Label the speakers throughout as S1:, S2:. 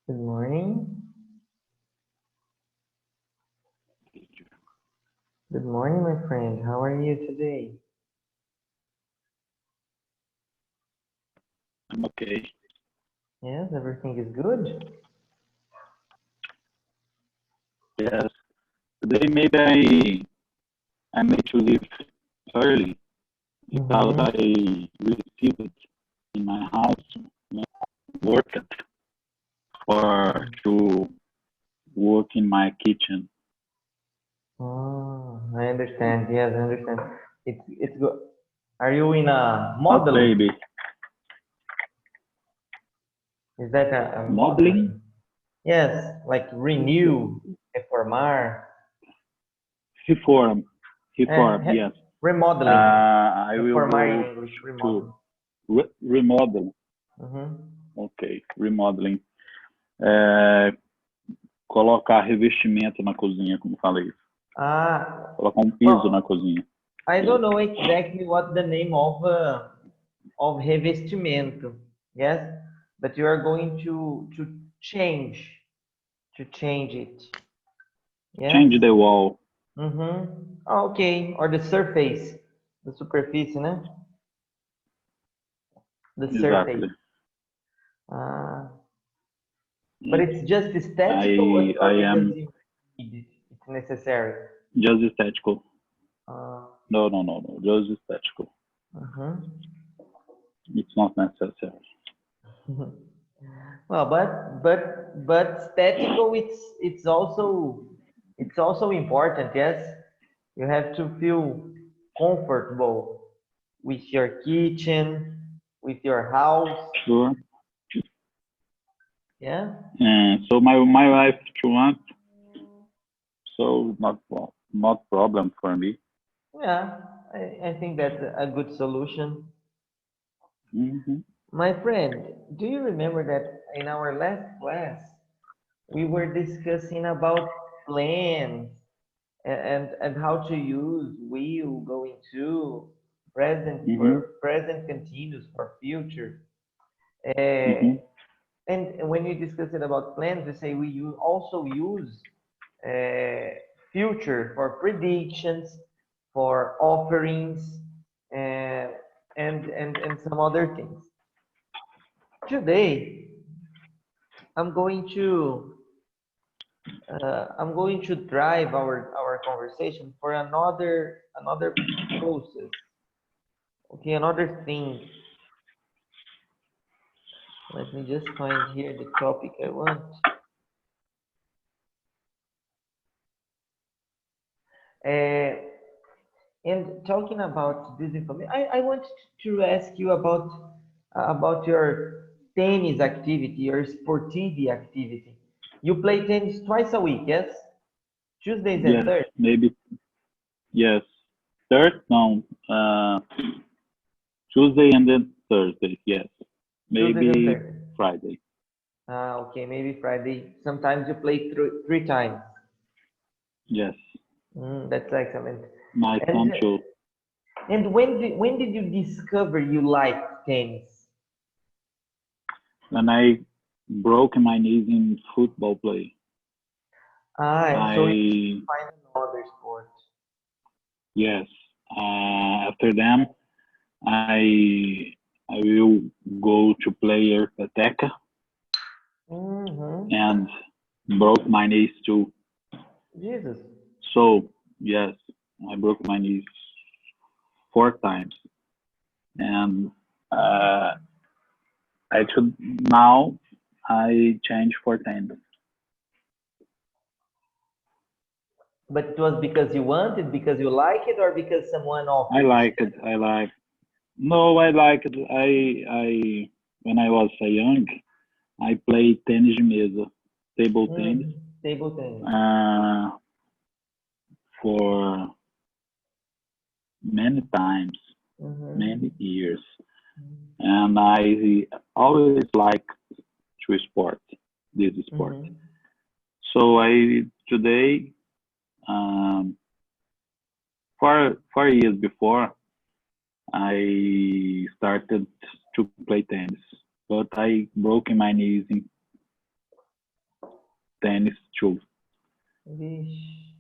S1: Good morning. Good morning, my friend. How are you today?
S2: I'm okay.
S1: Yes, everything is good.
S2: Yes. Today maybe I made to leave early because
S1: Mm-hmm.
S2: I received in my house work for to work in my kitchen.
S1: Oh, I understand. Yes, I understand. It's good. Are you in a
S2: Not
S1: modeling?
S2: baby.
S1: Is that a
S2: Modeling?
S1: modeling? Yes, like renew, reformar,
S2: Reform.
S1: eh,
S2: Reform, yes.
S1: remodeling.
S2: I will
S1: Reformar
S2: go
S1: in English,
S2: to
S1: remodeling.
S2: remodel.
S1: Mm-hmm.
S2: Ok, remodeling. É, colocar revestimento na cozinha, como falei.
S1: Ah,
S2: Colocar um piso na
S1: well,
S2: cozinha.
S1: I don't know exactly what the name of revestimento. Yes, but you are going to change to change it.
S2: Change
S1: Yes.
S2: the wall.
S1: Mm-hmm. Okay. Or the surface, the superfície, né? The surface.
S2: Exactly.
S1: Uh, but
S2: Yes.
S1: it's just aesthetical
S2: I
S1: or because
S2: am
S1: you need it, it's necessary.
S2: just aesthetical.
S1: Uh,
S2: No. Just aesthetical.
S1: uh-huh.
S2: It's not necessary.
S1: Well, but aesthetical, it's also important. Yes, you have to feel comfortable with your kitchen, with your house.
S2: Sure.
S1: Yeah,
S2: And so my wife she wants, so not problem for me.
S1: yeah. I think that's a good solution.
S2: Hmm.
S1: My friend, do you remember that in our last class we were discussing about plans and how to use will going to present
S2: Hmm.
S1: for present continuous for future. Uh,
S2: Hmm.
S1: and when we discuss it about plans, we say also use uh, future for predictions, for offerings, uh, and some other things. Today, I'm going to I'm going to drive our conversation for another process. Okay, another thing. Let me just find here the topic I want. Uh, and talking about this information, I want to ask you about your tennis activity, your sportive activity. You play tennis twice a week, yes? Tuesdays and
S2: Yes,
S1: Thursdays.
S2: maybe yes. Third, no. Tuesday and then Thursday. Yes,
S1: Tuesdays and
S2: maybe
S1: Thursdays.
S2: Friday.
S1: Ah, okay, maybe Friday. Sometimes you play three times.
S2: Yes,
S1: That's excellent.
S2: my
S1: And
S2: son too.
S1: and when did you discover you like tennis?
S2: When I broke my knees in football play,
S1: Ah, so you
S2: I
S1: find another sport.
S2: yes. After them, I will go to play Peteca
S1: Mm-hmm.
S2: and broke my knees too.
S1: Jesus.
S2: So yes, I broke my knees 4 times, and uh, I should now I change for tennis.
S1: But it was because you wanted, because you like it, or because someone
S2: I
S1: offered
S2: like
S1: you?
S2: it. I like. No, I like it. I when I was young, I played tennis de mesa, table tennis,
S1: Table tennis.
S2: uh, for many times, many
S1: Mm-hmm.
S2: years, and I always like to sport this sport.
S1: Mm-hmm.
S2: So I today, um, 4 years before, I started to play tennis, but I broke my knees tennis too.
S1: Vixe.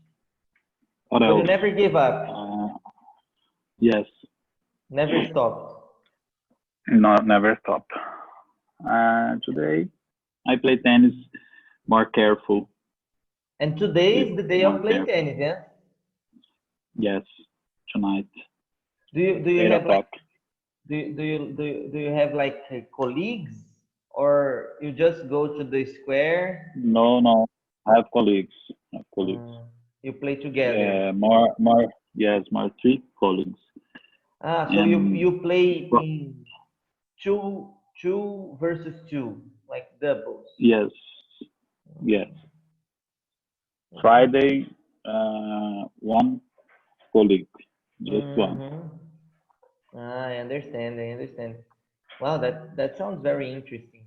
S2: What
S1: But you
S2: else?
S1: never gave up,
S2: Yes,
S1: never stopped.
S2: not never stop. Today I play tennis more careful.
S1: And today is the day
S2: More
S1: of play
S2: careful.
S1: tennis, yeah?
S2: Yes, tonight,
S1: Do you
S2: 8
S1: have like
S2: o'clock.
S1: do you have like colleagues, or you just go to the square?
S2: No, no, I have colleagues. I have colleagues.
S1: Uh, you play together.
S2: Yes, more three colleagues.
S1: So you
S2: And
S1: you play in two versus two, like doubles.
S2: yes, yes.
S1: Okay.
S2: Friday, one colleague, just one.
S1: Mm-hmm. I understand. I understand. Wow, that sounds very interesting.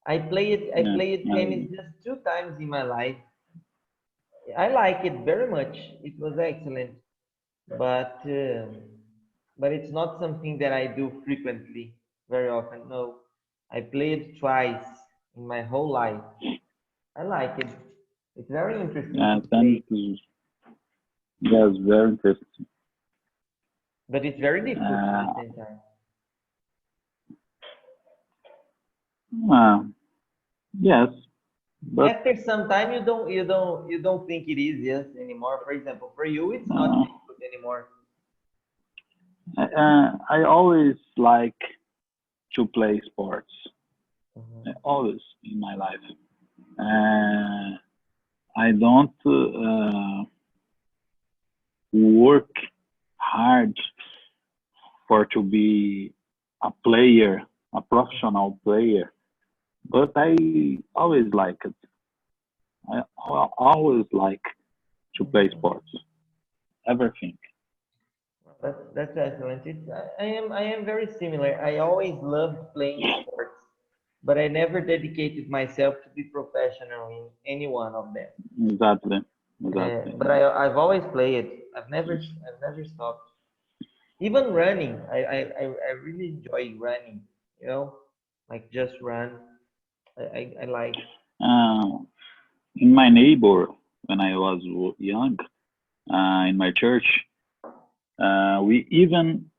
S1: I
S2: Yeah,
S1: played tennis just two times in my life. I like it very much. It was excellent, but it's not something that I do frequently, very often. No, I played twice in my whole life. I like it. It's very interesting to
S2: tennis
S1: play,
S2: is yes, very interesting.
S1: but it's very difficult at the
S2: Uh,
S1: same time.
S2: uh, yes, but
S1: After some time, you don't think it is yes anymore. For example, for you, it's not
S2: uh,
S1: difficult anymore.
S2: I always like to play sports.
S1: Mhm.
S2: Always in my life. Uh, I don't work hard for to be a player, a professional player, but I always like it. Always like to play
S1: Mhm.
S2: sports. Everything.
S1: That's excellent. I am very similar. I always loved playing sports, but I never dedicated myself to be professional in any one of them.
S2: Exactly. Exactly.
S1: But I've always played. I've never stopped. Even running, I really enjoy running. You know, like just run. I like.
S2: Uh, in my neighbor, when I was young, in my church, we even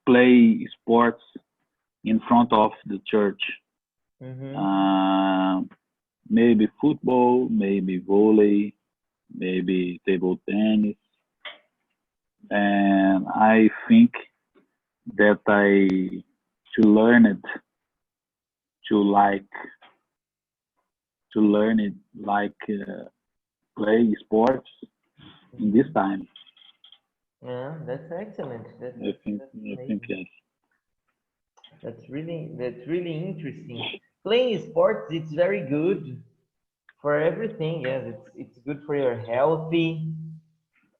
S2: play sports in front of the church.
S1: Mm-hmm.
S2: Uh, maybe football, maybe volley, maybe table tennis. And I think that I to learn it, to like to learn it like play sports in this
S1: Mm-hmm.
S2: time.
S1: Yeah, that's excellent. That's
S2: I think
S1: amazing.
S2: yes.
S1: That's really interesting. Playing sports, it's very good for everything. Yes, it's good for your healthy.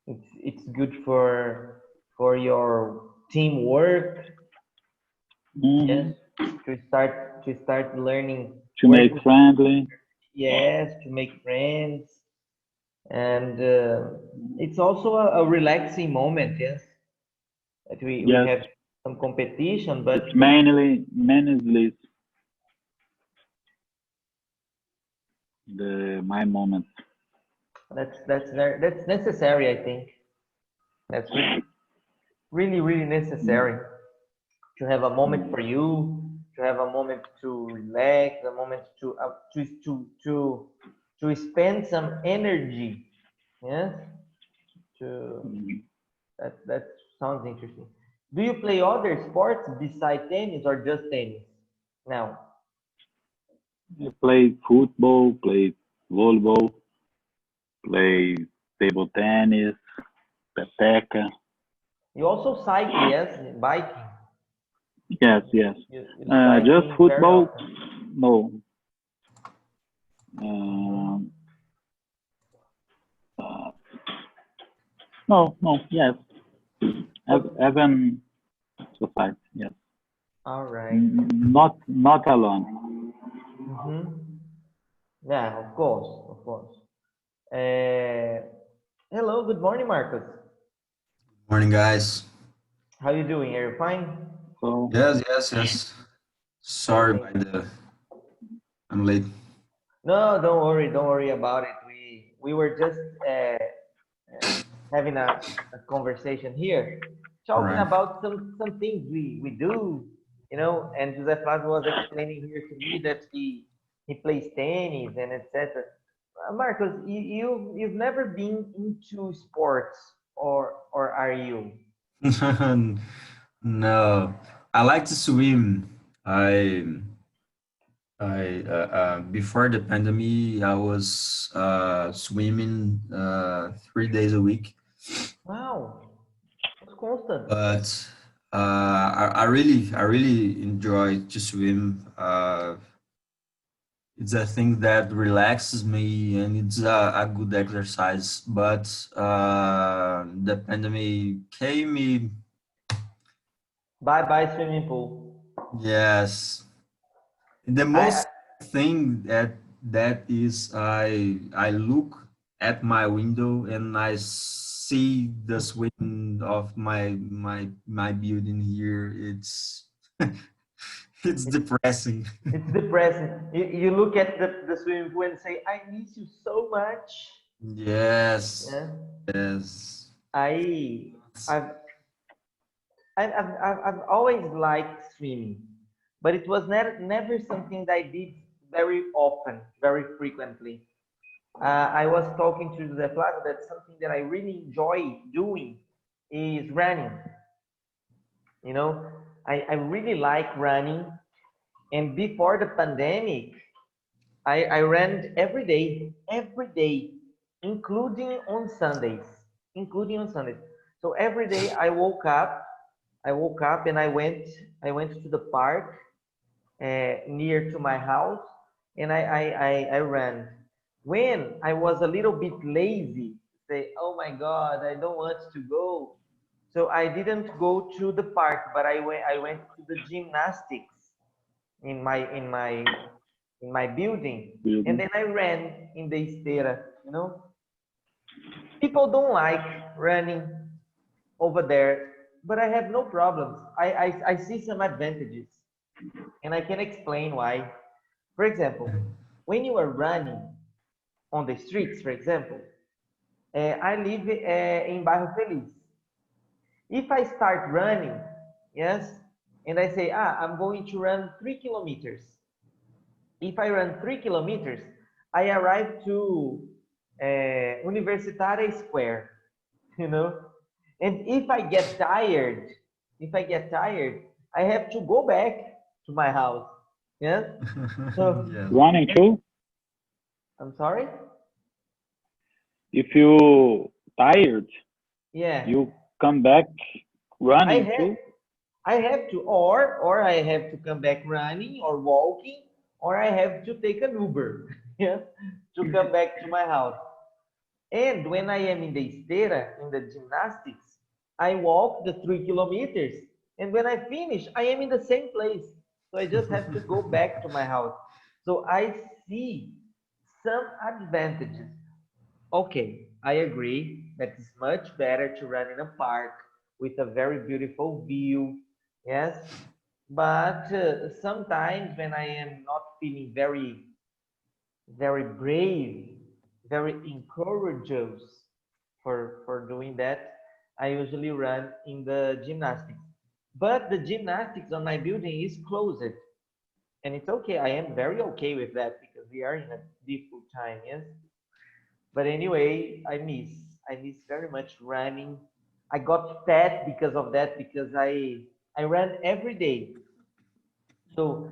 S1: It's good for your teamwork. Yes,
S2: Hmm.
S1: to start learning
S2: To make
S1: working.
S2: friendly.
S1: Yes, to make friends, and it's also a relaxing moment. Yes, that we
S2: Yes,
S1: have some competition,
S2: it's
S1: but
S2: mainly the my moment.
S1: that's necessary. I think that's really necessary to have a moment for you, to have a moment to relax, a moment to spend some energy. Yes, to
S2: Mm.
S1: that sounds interesting. Do you play other sports besides tennis or just tennis? Now,
S2: I play football, play volleyball, play table tennis, peteca.
S1: you also cycle, yes, biking.
S2: Yes, yes.
S1: You
S2: Just
S1: cycling very
S2: football?
S1: often.
S2: No.
S1: Hmm.
S2: Um, uh, no, no. Yes.
S1: So,
S2: Even society. Yes.
S1: all right.
S2: Not alone.
S1: Mm-hmm. Yeah, of course, of course. Uh, hello, good morning, Marcus.
S3: Morning, guys.
S1: How you doing? Are you fine?
S2: So
S3: Yes, yes, yes. Sorry
S1: Okay.
S3: by I'm late.
S1: No, don't worry about it. We were just uh, having a conversation here,
S3: All
S1: talking
S3: right.
S1: about some things we do, you know. And José Flávio was explaining here to me that he plays tennis and etc. Marcos, you've never been into sports, or are you?
S3: No, I like to swim. I before the pandemic, I was swimming 3 days a week,
S1: Wow, that's constant.
S3: but I really enjoy to swim. It's a thing that relaxes me and it's a good exercise. But the pandemic came.
S1: Bye bye swimming pool.
S3: Yes, the
S1: I
S3: most thing that is I look at my window and I see the swing of my building here. It's it's depressing.
S1: It's depressing. You look at the swimming pool and say, I miss you so much.
S3: Yes,
S1: Yeah.
S3: yes.
S1: I I've I've always liked swimming, but it was never something that I did very often, very frequently. I was talking to the Flávio that something that I really enjoy doing is running. You know, I really like running. And before the pandemic, I ran every day, including on Sundays, including on Sundays. So every day I woke up and I went to the park near to my house, and I ran. When I was a little bit lazy, say, oh my God, I don't want to go. So I didn't go to the park, but I went to the gymnastics in my building, and
S2: Building.
S1: then I ran in the esteira. You know, people don't like running over there, but I have no problems. I see some advantages, and I can explain why. For example, when you are running on the streets, for example, I live in Bairro Feliz. If I start running, yes, and I say, I'm going to run 3 kilometers. If I run 3 kilometers, I arrive to Universitaria Square, you know. And if I get tired, I have to go back to my house. Yes. So,
S3: Yes.
S2: Running
S1: and
S2: too.
S1: I'm sorry.
S2: If you tired,
S1: Yeah,
S2: you come back
S1: I
S2: running
S1: have
S2: too.
S1: I have to, or I have to come back running or walking, or I have to take an Uber, yes, to come back to my house. And when I am in the esteira, in the gymnastics, I walk the 3 kilometers. And when I finish, I am in the same place. So I just have to go back to my house. So I see some advantages. Okay, I agree that it's much better to run in a park with a very beautiful view. Yes. But sometimes when I am not feeling very brave, very encourageous for doing that, I usually run in the gymnastics. But the gymnastics on my building is closed, and it's okay. I am very okay with that because we are in a difficult time, yes. But anyway, I miss very much running. I got fat because of that because I ran every day. So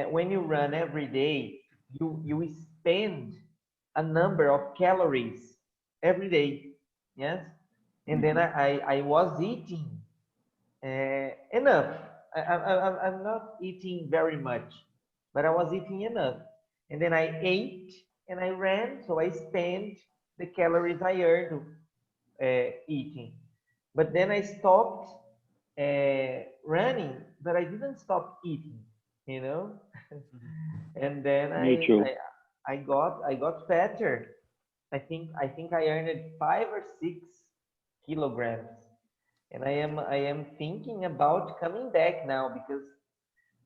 S1: when you run every day, you spend a number of calories every day. Yes, and then
S2: Mhm.
S1: I was eating enough. I'm not eating very much, but I was eating enough. And then I ate and I ran, so I spent the calories I earned eating. But then I stopped running, but I didn't stop eating, you know. And then
S2: Me too.
S1: I got fatter. I think I earned 5 or 6 kilograms, and I am thinking about coming back now because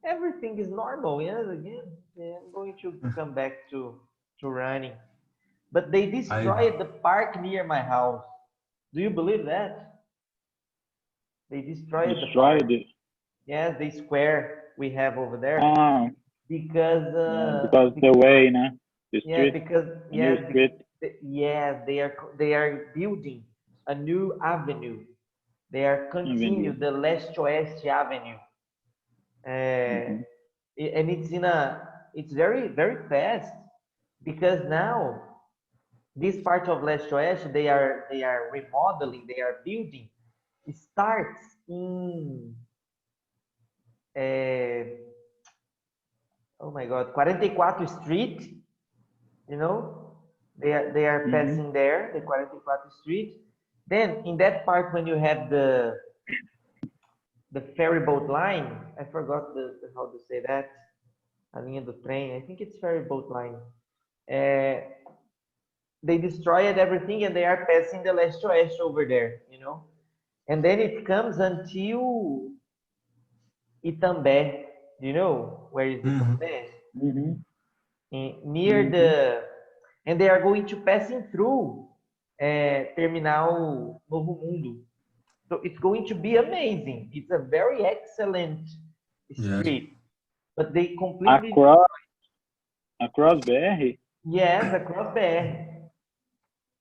S1: everything is normal. Yes, again, yeah, I'm going to come back to. to running. But they
S3: I
S1: destroyed the park near my house. Do you believe that? They destroyed the park.
S2: Destroyed it.
S1: Yes, the square we have over there
S2: Ah,
S1: because
S2: yeah, because the way, nah, the
S1: yes,
S2: street,
S1: because
S2: a new
S1: yes,
S2: street.
S1: yes, they are building a new avenue. They are continue
S2: Avenue.
S1: the leste-oeste avenue, uh,
S2: Mm-hmm.
S1: and it's very very fast because now this part of leste-oeste they are remodeling, they are building. It starts in uh, oh my God, 44 Street, you know, they are
S2: Mm-hmm.
S1: passing there, the 44 Street. Then in that part when you have the ferry boat line, I forgot how to say that. A linha do trem, I think it's ferry boat line. Uh, they destroyed everything and they are passing the leste oeste over there, you know. And then it comes until Itambé. Do you know where is
S3: mhm.
S1: Itambé?
S2: Mm-hmm.
S1: Near
S2: Mm-hmm.
S1: and they are going to passing through Terminal Novo Mundo. So it's going to be amazing. It's a very excellent
S3: Yes.
S1: street, but they completely
S2: Across, across BR.
S1: yes across there.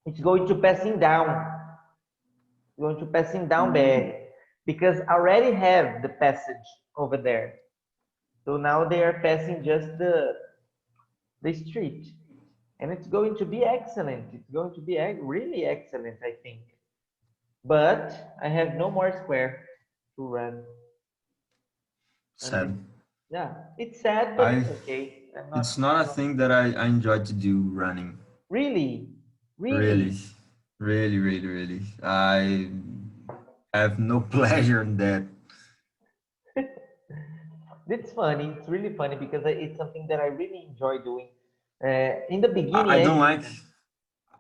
S1: It's going to passing down. Going to passing down
S2: Mm.
S1: there because I already have the passage over there. So now they are passing just the street, and it's going to be excellent. It's going to be really excellent, I think. But I have no more square to run, and
S3: Sad.
S1: yeah, it's sad, but
S3: I
S1: it's okay. I'm
S3: it's
S1: not
S3: not a
S1: not
S3: thing that I enjoy to do running.
S1: really,
S3: Really,
S1: really.
S3: really, really, really. I have no pleasure in that.
S1: It's funny. It's really funny because it's something that I really enjoy doing. In the
S3: I
S1: beginning,
S3: I don't like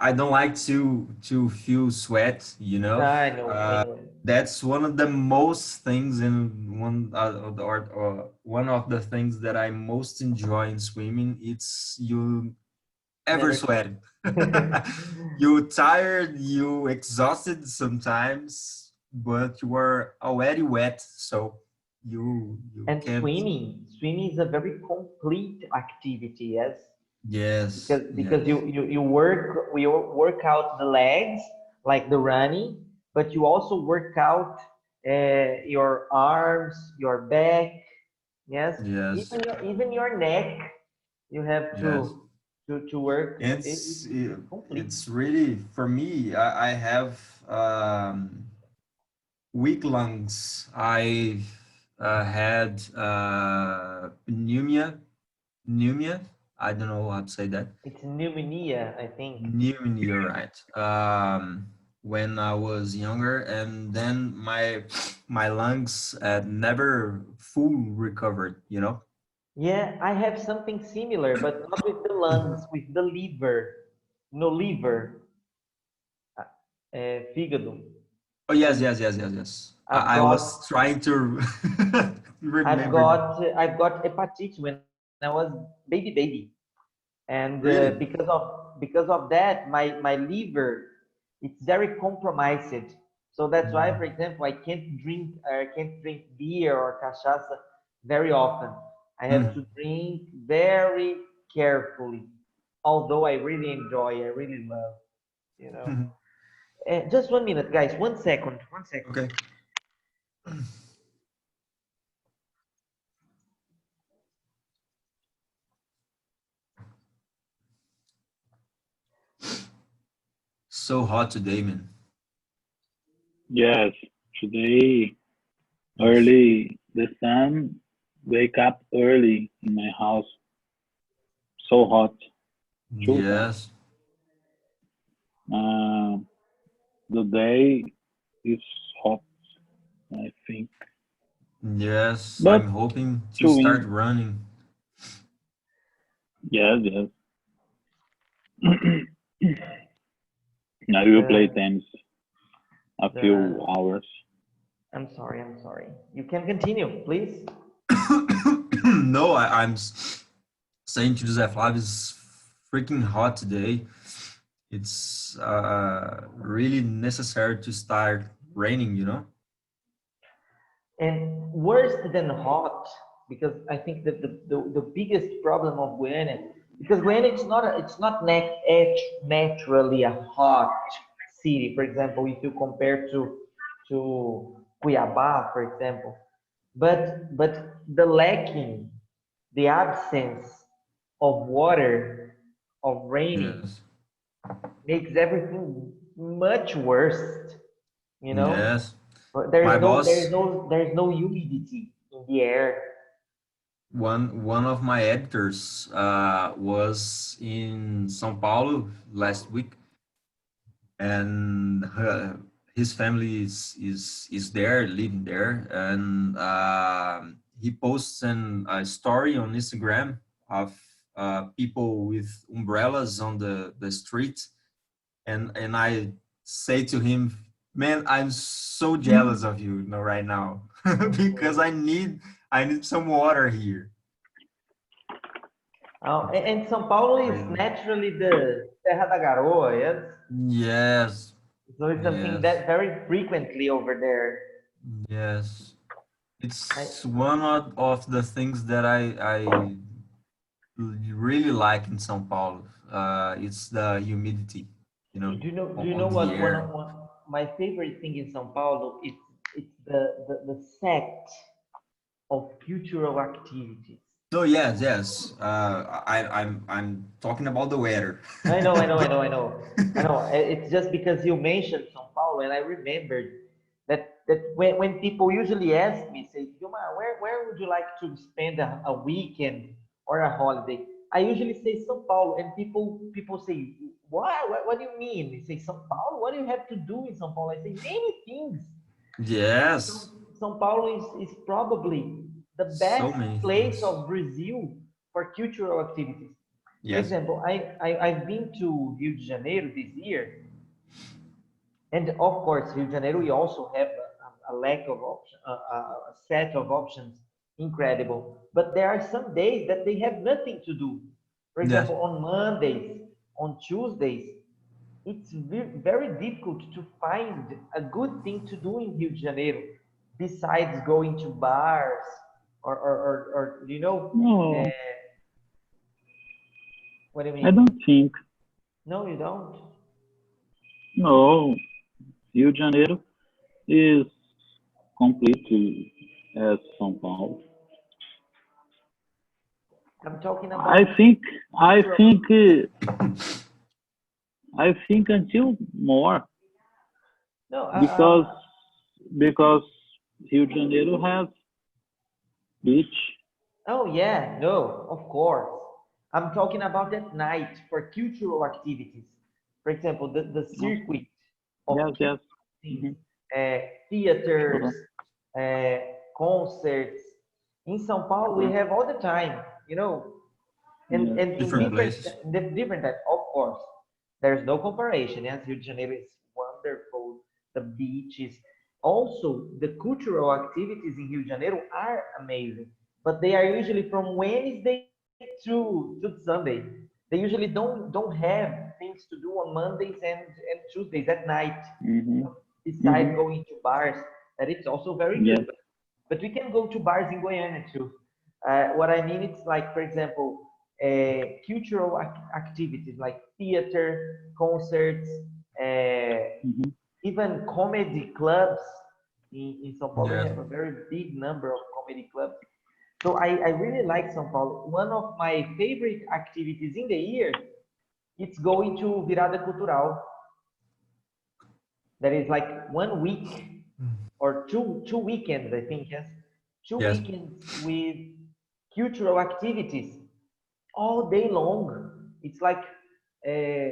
S3: I don't like to feel sweat, you know.
S1: I know, I
S3: Uh,
S1: know.
S3: that's one of the most things in or one of the things that I most enjoy in swimming. It's you ever
S1: Never.
S3: sweating. You tired, you exhausted sometimes, but you are already wet, so you
S1: And
S3: can't.
S1: swimming is a very complete activity, yes,
S3: Yes,
S1: because
S3: yes,
S1: you work out the legs like the running, but you also work out your arms, your back, yes,
S3: yes,
S1: even your neck. You have
S3: yes.
S1: to work. It's complete.
S3: It's really for me. I have weak lungs. I had pneumonia. I don't know how to say that.
S1: It's pneumonia, I think.
S3: Pneumonia, right? When I was younger, and then my lungs never full recovered. You know.
S1: Yeah, I have something similar, but not with the lungs, with the liver. No liver, fígado.
S3: Oh yes, yes, yes, yes, yes.
S1: I've
S3: I
S1: got,
S3: was trying to
S1: I've
S3: remember that.
S1: got, I've got hepatitis when I was baby, and
S3: Really?
S1: because of that, my liver it's very compromised. So that's why, for
S3: Mm.
S1: example, I can't drink beer or cachaça very often. I have
S3: Mm.
S1: to drink very carefully. Although I really enjoy, I really love, you know. Just 1 minute, guys. 1 second. 1 second.
S3: Okay. So hot today, man.
S2: Yes, today
S3: Yes.
S2: early the sun wake up early in my house. So hot, too hot.
S3: Yes.
S2: Uh, the day is hot, I think,
S3: Yes.
S2: but
S3: I'm hoping to
S2: too
S3: start
S2: in.
S3: running.
S2: Yes, yes. Now you play
S1: The
S2: tennis a few
S1: the
S2: hours.
S1: I'm sorry. I'm sorry. You can continue, please.
S3: No, I'm saying to José Flávio's freaking hot today. It's really necessary to start raining, you know?
S1: And worse than hot, because I think that the biggest problem of Goiânia, because Goiânia it's not naturally a hot city. For example, if you compare to Cuiabá, for example, but the lacking, the absence of water, of raining,
S3: Yes.
S1: makes everything much worse. You know,
S3: Yes.
S1: but
S3: My boss,
S1: there's no humidity in the air.
S3: one of my editors was in São Paulo last week, and his family is there, living there, and he posts a story on Instagram of people with umbrellas on the street, and I say to him, "Man, I'm so jealous of you, you know, right now, because I need some water here."
S1: And São Paulo is
S3: Really.
S1: naturally the Terra da Garoa, yes?
S3: Yes,
S1: So it's something
S3: yes,
S1: that very frequently over there.
S3: yes.
S1: I,
S3: It's one of the things that I really like in São Paulo. It's the humidity, you know,
S1: do you know
S3: on the
S1: what
S3: air.
S1: my favorite thing in São Paulo? It's the set of cultural activities.
S3: Oh yes, yes. I'm talking about the weather.
S1: I know, I know, I know, I know, I know. It's just because you mentioned São Paulo, and I remembered that when people usually ask me, say, Vilmar, where would you like to spend a weekend or a holiday? I usually say São Paulo, and people say, what do you mean? They say São Paulo. What do you have to do in São Paulo? I say many things.
S3: Yes,
S1: São Paulo is probably the
S3: so
S1: best
S3: many
S1: place
S3: things.
S1: of Brazil for cultural activities. For
S3: Yes,
S1: example, I've been to Rio de Janeiro this year, and of course, Rio de Janeiro, we also have a lack of option, a set of options, incredible. But there are some days that they have nothing to do. For
S3: yes,
S1: example, on Mondays, on Tuesdays, it's very difficult to find a good thing to do in Rio de Janeiro besides going to bars or
S2: No,
S1: what do you
S2: I
S1: mean?
S2: don't think.
S1: No, you don't.
S2: No, Rio de Janeiro is completely as São Paulo.
S1: I'm talking
S2: I
S1: about
S2: think, I
S1: cultural.
S2: think, I think until more
S1: No,
S2: because because Rio de Janeiro has beach.
S1: oh yeah, no, of course. I'm talking about at night for cultural activities. For example, the
S2: Okay.
S1: circuit of
S2: Yes, yes.
S1: cultural things,
S2: Hmm.
S1: theaters,
S2: Sure.
S1: uh, concerts. In São Paulo, we
S2: Sure.
S1: have all the time,
S2: Yes.
S1: and
S3: different places.
S1: in different types, of course. There's no comparison. Yes, Rio de Janeiro is wonderful. The beaches, also the cultural activities in Rio de Janeiro are amazing, but they are usually from Wednesday to Sunday. They usually don't have things to do on Mondays and Tuesdays at night.
S2: Hmm.
S1: Besides
S2: Hmm.
S1: going to bars, that it's also very
S2: Yes.
S1: good. But we can go to bars in Goiânia too. What I mean, it's like, for example, cultural activities like theater, concerts, uh,
S2: Hmm.
S1: even comedy clubs. In São Paulo, we
S3: Yes,
S1: have a very big number of comedy clubs. So I really like São Paulo. One of my favorite activities in the year, it's going to Virada Cultural. That is like 1 week or two weekends, I think, yes. Two
S3: yes.
S1: weekends with cultural activities all day long. It's like uh,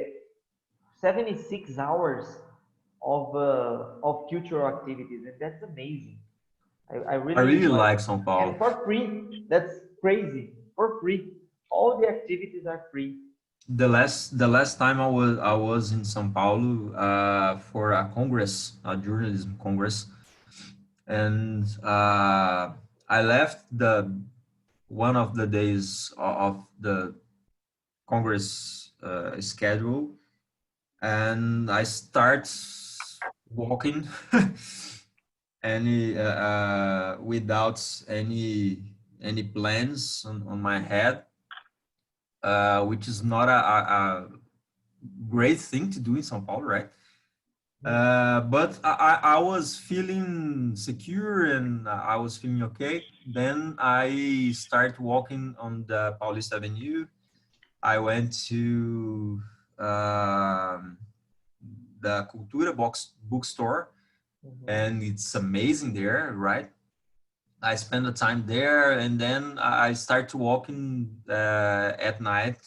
S1: 76 hours of cultural activities, and that's amazing. I
S3: I
S1: really
S3: really
S1: enjoy it.
S3: like São
S1: And
S3: Paulo.
S1: for free, that's crazy. For free. All the activities are free.
S3: The last time I was in São Paulo for a congress, a journalism congress, and I left the one of the days of the congress schedule, and I start walking any without any plans on my head, which is not a great thing to do in São Paulo, right? But I was feeling secure and I was feeling okay. Then I start walking on the Paulista Avenue. I went to um, the Cultura bookstore, and it's amazing there, right? I spend the time there, and then I start walking at night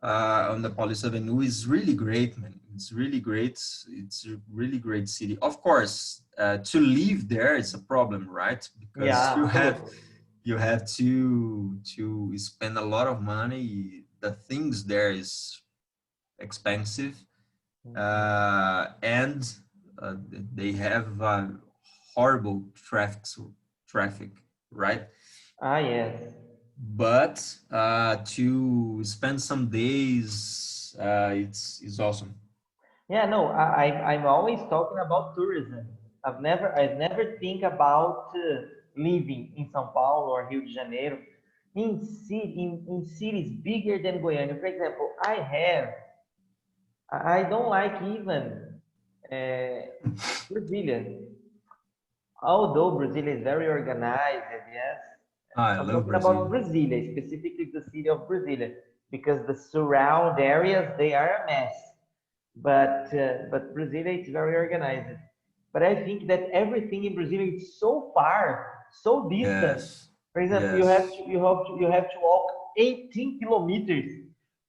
S3: on the Paulista Avenue. Is really great, man. It's really great. It's a really great city. Of course, to live there is a problem, right? Because
S1: Yeah, absolutely.
S3: you have to spend a lot of money. The things there is expensive, and they have horrible traffic, right?
S1: Ah, yes.
S3: But to spend some days, it's awesome.
S1: Yeah, no, I'm always talking about tourism. I've never think about living in São Paulo or Rio de Janeiro, in cities bigger than Goiânia. For example, I don't like even uh, Brasilia. Although Brazil is very organized, yes,
S3: I
S1: I'm
S3: love
S1: talking about
S3: Brazil.
S1: Brasilia, specifically the city of Brasilia, because the surround areas they are a mess. But Brasilia is very organized. But I think that everything in Brasilia is so far, so distant.
S3: Yes,
S1: For example,
S3: yes,
S1: you have to walk 18 kilometers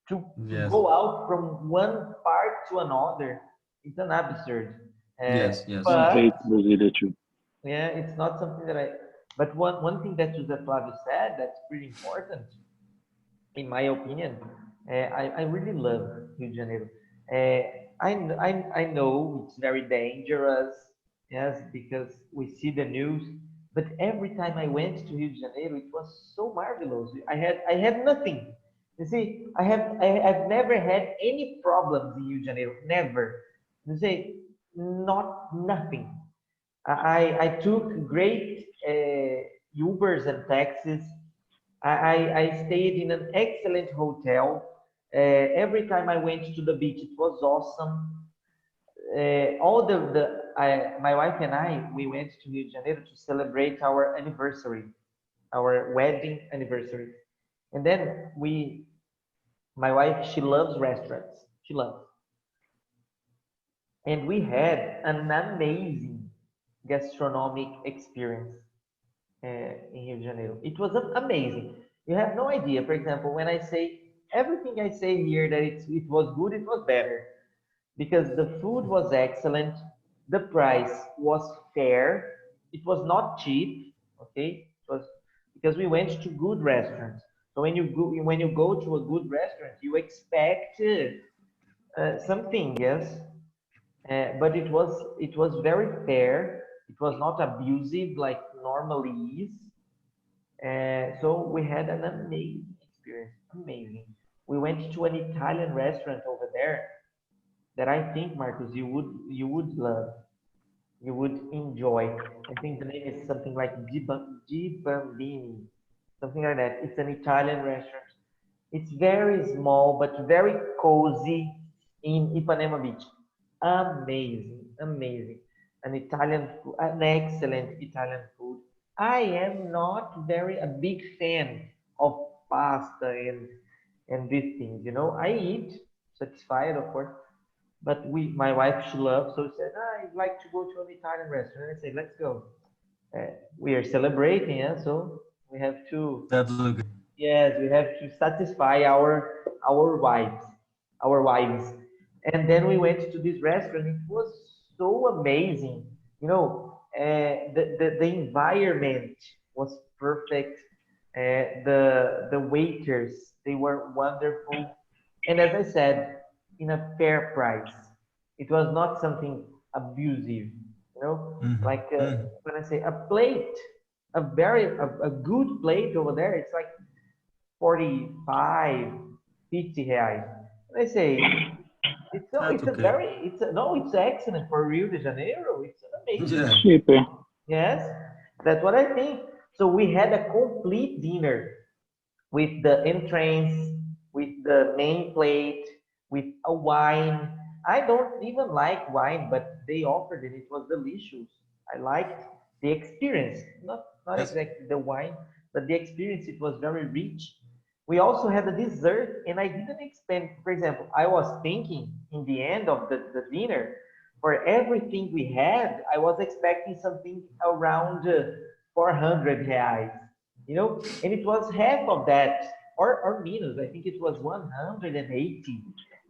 S1: to
S3: yes,
S1: go out from one part to another. It's an absurd. Uh,
S3: yes, yes,
S2: I
S1: but
S2: hate Brasilia too.
S1: yeah, it's not something that I. But one thing that José Flávio said that's pretty important, in my opinion. I really love Rio de Janeiro. I know it's very dangerous, yes, because we see the news. But every time I went to Rio de Janeiro, it was so marvelous. I had nothing. You see, I've never had any problems in Rio de Janeiro. Never. You see, not nothing. I took great Ubers and taxis. I stayed in an excellent hotel. Every time I went to the beach, it was awesome. All my wife and I, we went to Rio de Janeiro to celebrate our anniversary, our wedding anniversary. And then my wife, she loves restaurants. She loves. And we had an amazing gastronomic experience in Rio de Janeiro. It was amazing. You have no idea. For example, when I say everything I say here that it was good, it was better because the food was excellent, the price was fair, it was not cheap. Okay, it was because we went to good restaurants. So when you go to a good restaurant, you expect something, yes, but it was very fair. It was not abusive like normally is. So we had an amazing experience, amazing. We went to an Italian restaurant over there that I think, Marcus, you would love, you would enjoy. I think the name is something like Bambini, something like that. It's an Italian restaurant. It's very small but very cozy in Ipanema Beach. Amazing, amazing. An Italian food, an excellent Italian food. I am not very a big fan of pasta and these things. I eat satisfied, of course, but my wife, she loves, so she said, I'd like to go to an Italian restaurant. I said, let's go. We are celebrating, yeah, so we have to.
S3: that look.
S1: Yes, we have to satisfy our wives. And then we went to this restaurant. It was so amazing. The environment was perfect. The waiters, they were wonderful. And as I said, in a fair price. It was not something abusive.
S3: Hmm.
S1: Like
S3: Hmm.
S1: when I say a plate, a good plate over there, it's like 45, 50 reais. I say
S3: That's
S1: it's a
S3: okay.
S1: very it's a, no, it's excellent for Rio de Janeiro. It's amazing.
S3: Yeah.
S2: cheaper.
S1: Yes, that's what I think. So we had a complete dinner with the entrance, with the main plate, with a wine. I don't even like wine, but they offered it. It was delicious. I liked the experience, not
S3: Yes.
S1: exactly the wine, but the experience. It was very rich. We also had a dessert, and I didn't expect. For example, I was thinking in the end of the dinner, for everything we had, I was expecting something around 400 reais, and it was half of that, or minus. I think it was 180.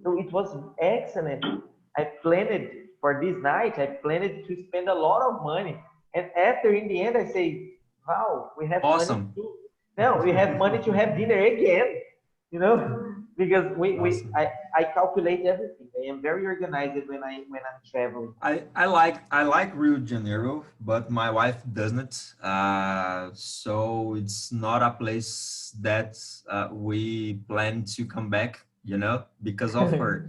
S1: So it was excellent. I planned for this night, I planned to spend a lot of money. And after, in the end, I say, wow, we have money
S3: Awesome.
S1: to, no, we have money to have dinner again, because
S3: Awesome.
S1: I calculate everything. I am very organized when I'm traveling.
S3: I like Rio de Janeiro, but my wife doesn't. So it's not a place that we plan to come back. Because of her.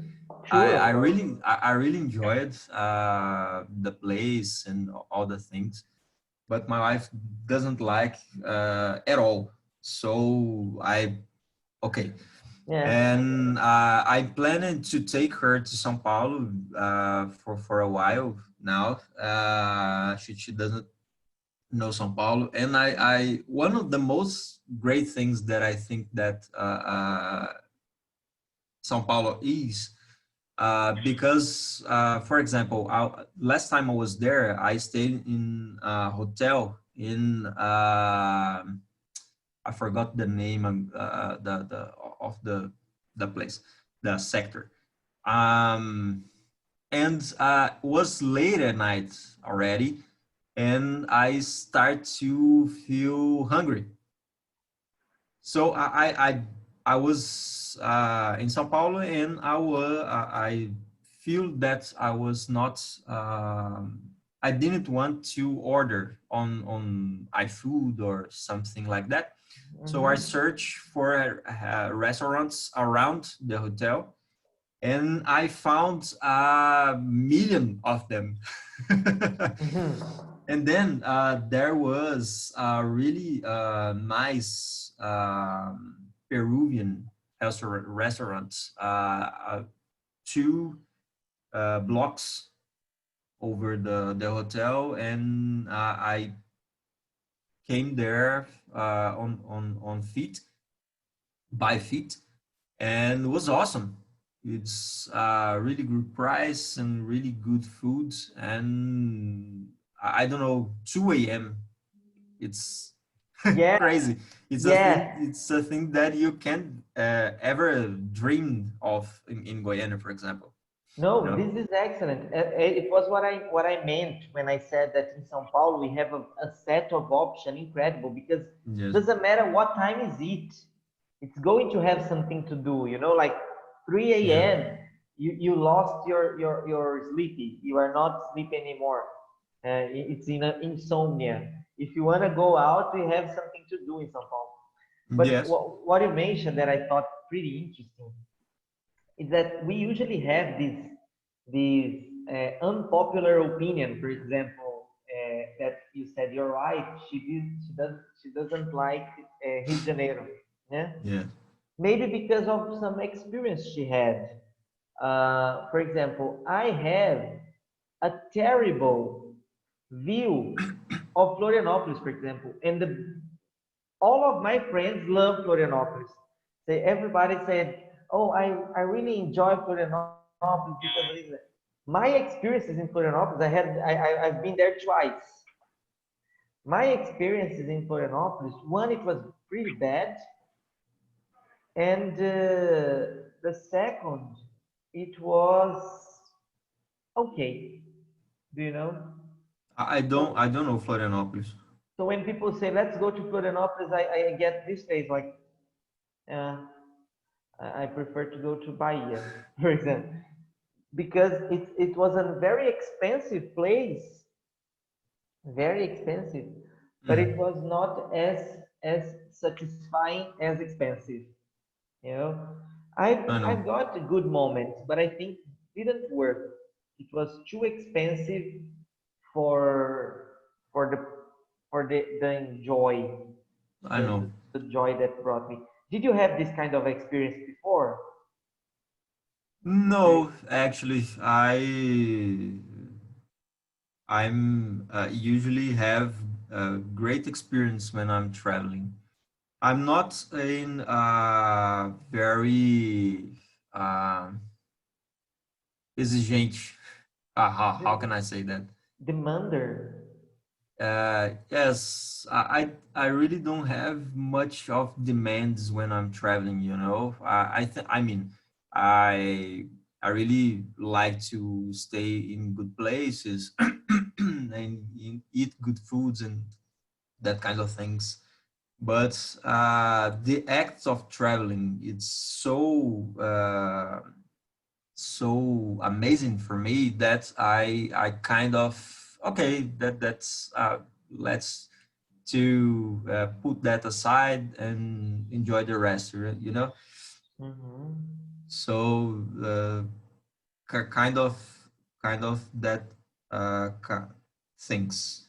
S3: I,
S1: Sure,
S3: I
S1: of course.
S3: really I really enjoyed the place and all the things, but my wife doesn't like at all. So okay,
S1: Yeah.
S3: and I planned to take her to São Paulo for a while now. She doesn't know São Paulo, and I one of the most great things that I think that São Paulo is because, for example, last time I was there, I stayed in a hotel in I forgot the name of of the place, the sector, um, and was late at night already, and I start to feel hungry. So I was in São Paulo, and I feel that I was not I didn't want to order on iFood or something like that. So I
S1: Hmm.
S3: searched for restaurants around the hotel, and I found a million of them.
S1: Hmm.
S3: And then there was a really nice Peruvian restaurant, 2 blocks over the hotel, and I came there on feet, by feet, and it was awesome. It's really good price and really good food, and I don't know, 2 a.m. It's
S1: Yeah.
S3: crazy. It's a thing.
S1: Yeah.
S3: It's a thing that you can't ever dream of in Guyana, for example. You
S1: No,
S3: know?
S1: this is excellent. It was what I meant when I said that in São Paulo we have a set of option incredible, because
S3: Yes.
S1: doesn't matter what time is it, it's going to have something to do. Like 3
S3: Yeah.
S1: a.m. You lost your sleepy. You are not sleepy anymore. It's in a insomnia. If you want to go out, we have something to do in São Paulo. But
S3: Yes.
S1: what you mentioned that I thought pretty interesting is that we usually have this unpopular opinion. For example, that you said your wife, she doesn't like Rio de Janeiro. Yeah,
S3: Yeah.
S1: maybe because of some experience she had. For example, I have a terrible view of Florianopolis, for example, and all of my friends love Florianopolis. Everybody said, "Oh, I really enjoy Florianopolis because of this." My experiences in Florianopolis, I've been there twice. My experiences in Florianopolis, one, it was pretty bad, and the second, it was okay. Do you know?
S3: I don't know Florianopolis.
S1: So when people say, "Let's go to Florianopolis," I get this face like, uh, I prefer to go to Bahia, for example, because it was a very expensive place, very expensive, but it
S3: Mm.
S1: was not as satisfying as expensive. You know,
S3: I
S1: I
S3: know.
S1: got good moments, but I think didn't work. It was too expensive for for the the joy,
S3: I know.
S1: the joy that brought me. Did you have this kind of experience before?
S3: No, actually, I'm usually have a great experience when I'm traveling. I'm not in very exigente. How can I say that?
S1: Demander.
S3: Yes, I really don't have much of demands when I'm traveling, you know. I mean, I I really like to stay in good places and eat good foods and that kind of things. But the act of traveling, it's so amazing for me that I kind of okay that's let's to put that aside and enjoy the rest, you know.
S1: Hmm.
S3: So ki- kind of kind of that things.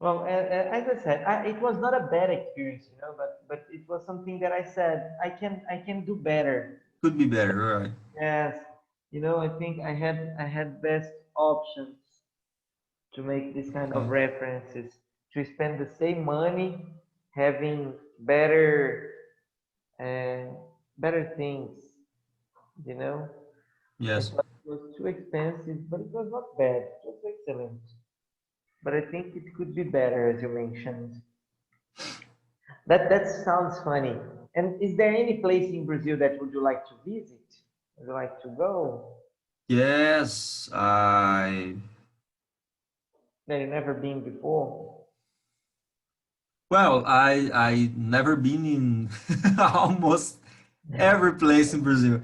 S1: Well, as I said, it was not a bad experience, you know, but it was something that I said I can do better.
S3: Could be better, right?
S1: Yes, you know, I think I had best options to make this kind of
S3: Okay.
S1: references, to spend the same money having better uh, better things, you know. I
S3: Yes.
S1: thought it was too expensive, but it was not bad. It was excellent. But I think it could be better, as you mentioned. That sounds funny. And is there any place in Brazil that would you like to visit? Would you like to go?
S3: Yes, I
S1: That you've never been before?
S3: well, I never been in almost every place in Brazil.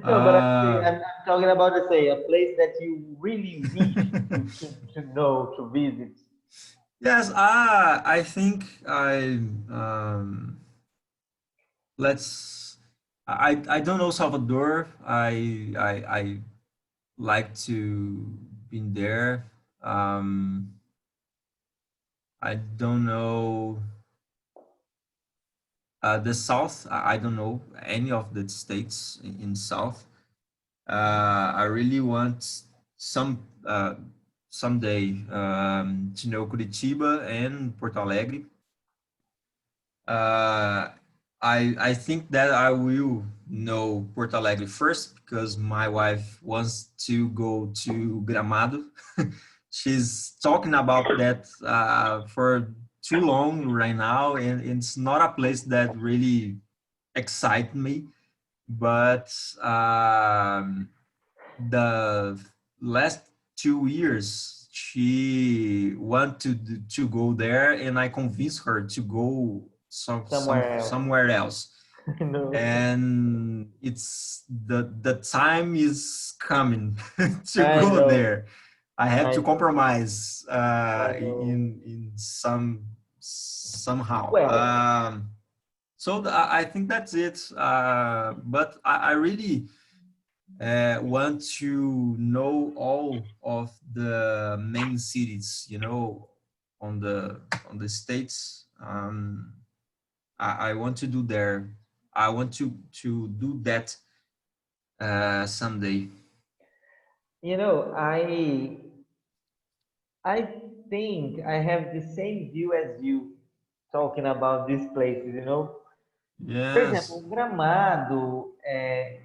S1: No, but I'm saying,
S3: Uh,
S1: I'm talking about, let's say, a place that you really wish to know, to visit.
S3: yes, I think let's I don't know Salvador. I like to been there. Um, I don't know the South. I don't know any of the states in South. I really want some someday to know Curitiba and Porto Alegre. Uh, I think that I will know Porto Alegre first because my wife wants to go to Gramado. She's talking about that for too long right now, and it's not a place that really excites me. But the last 2 years she wanted to go there and I convinced her to go
S1: Somewhere else.
S3: somewhere else,
S1: No,
S3: and it's the time is coming to
S1: I
S3: go
S1: know,
S3: there. I have
S1: I
S3: to
S1: know,
S3: compromise
S1: I know.
S3: in somehow.
S1: Well,
S3: So I think that's it. But I really want to know all of the main cities, you know, on the states. I want to do there. I want to do that someday.
S1: you know, I think I have the same view as you talking about these places, you know. For
S3: Yes,
S1: example, Gramado,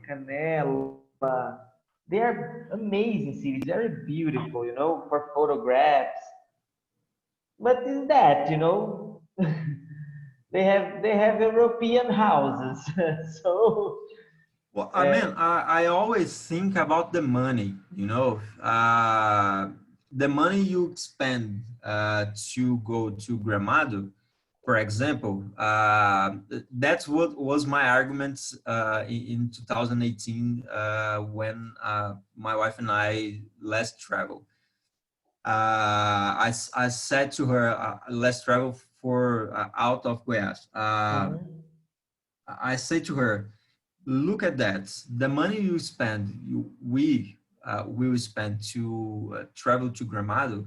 S1: Canela, they are amazing cities, very beautiful, you know, for photographs. But is that, you know, they have European houses, so
S3: well, I
S1: uh,
S3: mean, I always think about the money, you know, the money you spend to go to Gramado, for example. That's what was my argument in 2018 when my wife and I last traveled. I said to her, let's travel for out of Goiás.
S1: mhm,
S3: I say to her, look at that. The money you spend, we will spend to travel to Gramado.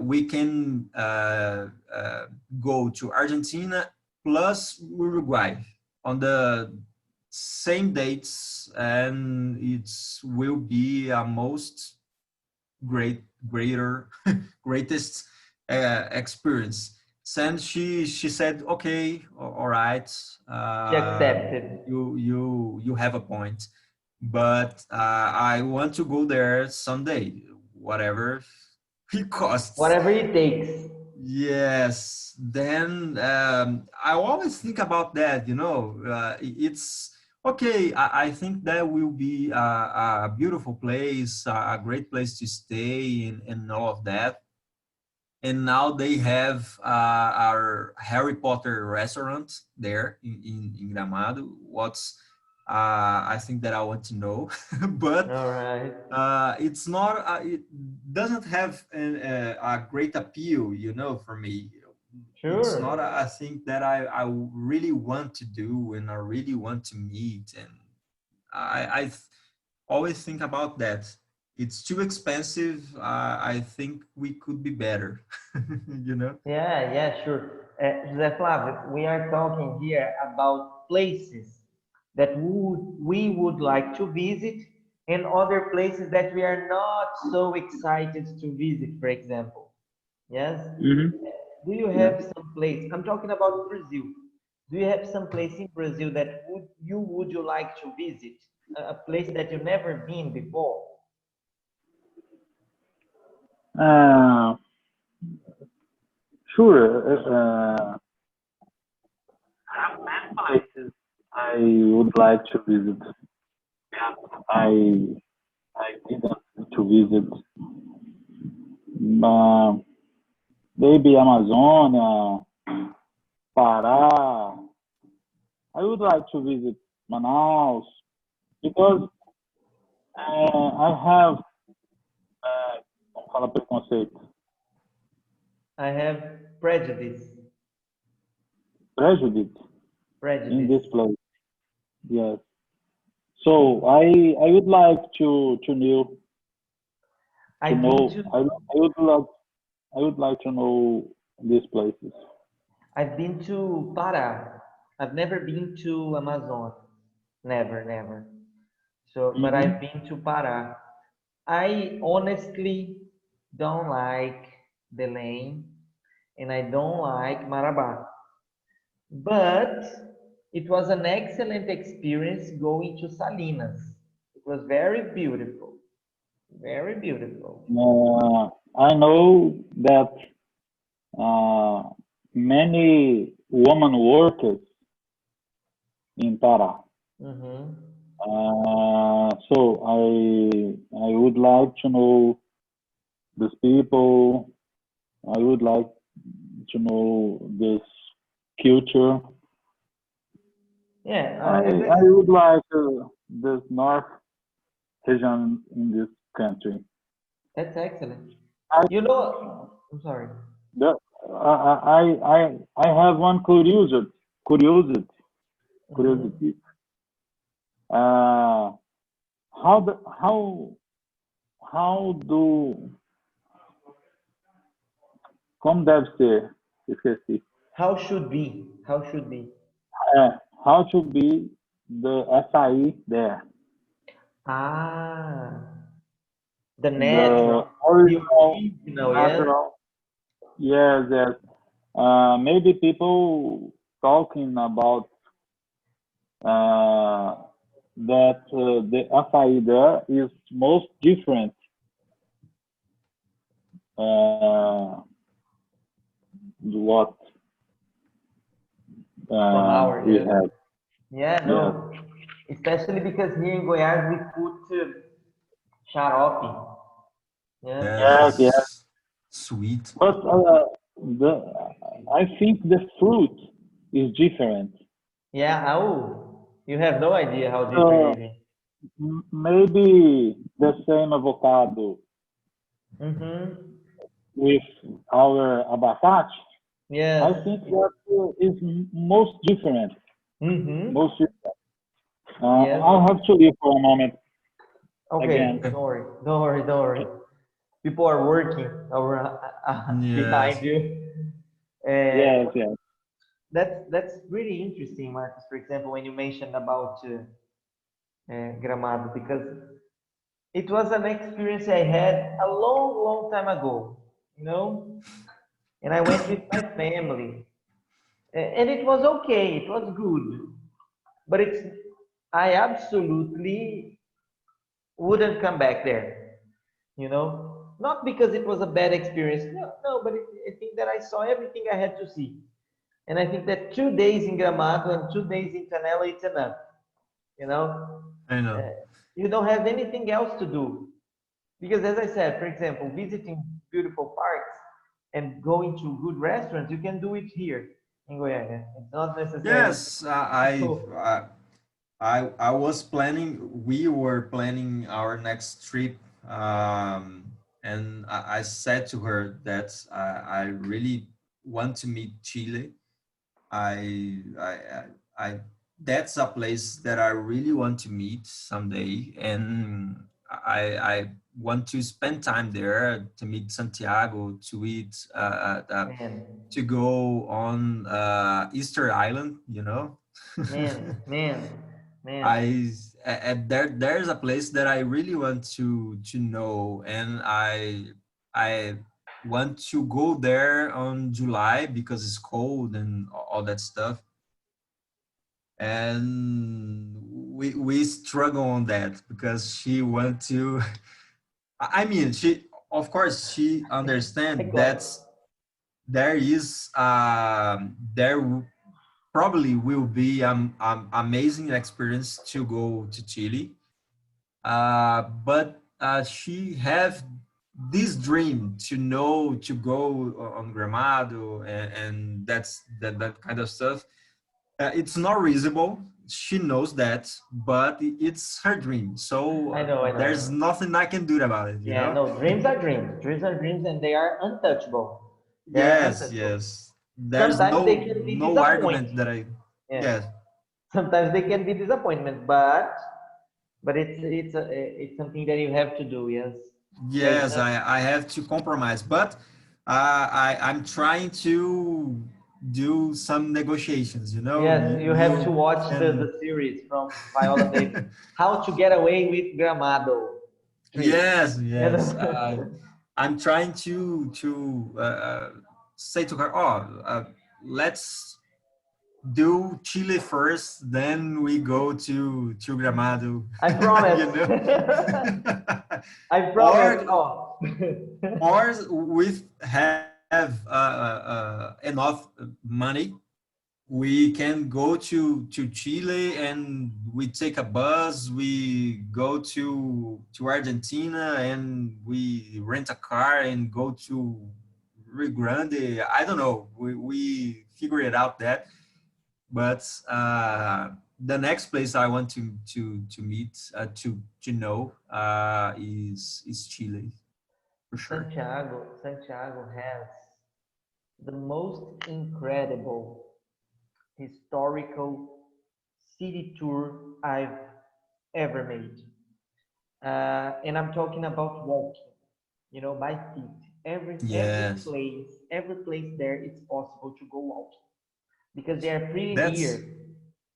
S3: We can go to Argentina plus Uruguay on the same dates, and it will be a most greater greatest experience. And she said, okay, all right,
S1: She accepted.
S3: you have a point, but I want to go there someday, whatever it costs.
S1: Whatever it takes.
S3: Yes, then I always think about that, it's okay. I think that will be a beautiful place, a great place to stay and all of that. And now they have our Harry Potter restaurant there in Gramado. What's I think that I want to know, but
S1: All right.
S3: it's not it doesn't have a great appeal, for me. It's not
S1: Sure.
S3: a thing that I really want to do and I really want to meet, and I always think about that. It's too expensive. I think we could be better. you know
S1: Yeah, yeah, sure. José Flávio, we are talking here about places that we would like to visit and other places that we are not so excited to visit, for example. Yes?
S2: Hmm.
S1: Do you
S2: Yeah.
S1: have some place? I'm talking about Brazil. Do you have some place in Brazil that would you like to visit? A place that you've never been before?
S2: Uh, sure. Places I would like to visit. I I didn't to visit. Uh, Maybe Amazonia, Pará. I would like to visit Manaus because I have como fala preconceito,
S1: I have prejudice.
S2: prejudice in this
S1: Prejudice.
S2: place. Yes. So I would like to
S1: I've been
S2: know
S1: to
S2: I would like to know these places.
S1: I've been to Pará. I've never been to Amazon. Never, never. So, but
S2: Hmm.
S1: I've been to Pará. I honestly don't like Belém and I don't like Marabá. But it was an excellent experience going to Salinas. It was very beautiful. Very beautiful.
S2: I know that uh, many women workers in Pará.
S1: Mm-hmm.
S2: So I would like to know these people. I would like to know this culture.
S1: Yeah,
S2: I would like this north region in this country.
S1: that's excellent.
S2: I
S1: You know, I'm sorry.
S2: the, I have one
S1: Mm-hmm.
S2: curiosity. Uh, how the how do como deve ser? Esqueci.
S1: How should be? How should be?
S2: Uh, how to be the SIE there?
S1: Ah, the
S2: The
S1: natural, the
S2: original
S1: original, yes?
S2: natural. Yes, yes. Maybe people talking about uh, that the SIE there is most different uh, what
S1: From ours,
S2: we
S1: yes.
S2: have.
S1: Yeah,
S2: Yes,
S1: no. Especially because here in Goiás we put xarope. Yes.
S2: yes, yes.
S3: Yes, sweet.
S2: But the I think the fruit is different.
S1: Yeah, oh, you have no idea how
S2: Uh,
S1: different it is.
S2: Maybe the same avocado
S1: Mm-hmm.
S2: with our abacate. I
S1: Yes.
S2: think that is most different.
S1: Mm-hmm.
S2: Most different.
S1: Yes.
S2: I'll have to leave for a moment
S1: Okay.
S2: again.
S3: Okay.
S1: Don't worry. Don't worry. Don't worry. People are working over behind
S3: Yes.
S1: you. Uh,
S2: Yes, yes.
S1: that's really interesting, Marcus. For example, when you mentioned about Gramado, because it was an experience I had a long, long time ago, you know, and I went with my family, and it was okay. It was good, but I absolutely wouldn't come back there, you know, not because it was a bad experience, no, no, but I think that I saw everything I had to see, and I think that 2 days in Gramado and 2 days in Canela, it's enough, you know.
S3: I know.
S1: Uh, you don't have anything else to do. Because as I said, for example, visiting beautiful parks and going to good restaurants, you can do it here in Goiânia. It's not necessary
S3: Yes,
S1: to go.
S3: I was planning. We were planning our next trip, and I said to her that I really want to meet Chile. I, I, I, I, that's a place that I really want to meet someday, and I want to spend time there to meet Santiago, to eat,
S1: Man,
S3: to go on Easter Island. You know,
S1: man, man, man.
S3: I there's a place that I really want to know, and I want to go there on July because it's cold and all that stuff, and we struggle on that because she want to. I mean, she of course she
S1: I
S3: understand
S1: got it.
S3: that there is probably will be amazing experience to go to Chile, but she have this dream to know to go on Gramado, and that kind of stuff. It's not reasonable. She knows that, but it's her dream. So
S1: I know, I know, I
S3: there's
S1: know.
S3: nothing I can do about it, you
S1: Yeah,
S3: know?
S1: no, dreams are dreams. Dreams are dreams, and they are untouchable. They are
S3: Yes,
S1: untouchable.
S3: yes. There's
S1: Sometimes they can be
S3: no argument
S1: disappointing.
S3: that I.
S1: Yeah,
S3: Yes,
S1: sometimes they can be disappointment, but it's something that you have to do. Yes, there's
S3: yes.
S1: nothing.
S3: I have to compromise, but I'm trying to do some negotiations. You know,
S1: Yes, you have to
S3: you
S1: watch
S3: can.
S1: the series from Viola Davis, How to Get Away with Gramado trip.
S3: Yes,
S1: You
S3: yes.
S1: know?
S3: I'm trying to say to her, oh, let's do Chile first, then we go to Gramado,
S1: I
S3: you
S1: promise.
S3: know,
S1: I promise.
S3: or
S1: Oh,
S3: or we have enough money, we can go to Chile and we take a bus. We go to Argentina and we rent a car and go to Rio Grande. I don't know. We figure it out that. But the next place I want to meet to know is Chile for sure.
S1: Santiago has the most incredible historical city tour I've ever made. And I'm talking about walking, you know, by feet.
S3: Yes,
S1: Every place there, it's possible to go walking because they are pretty
S3: that's
S1: near.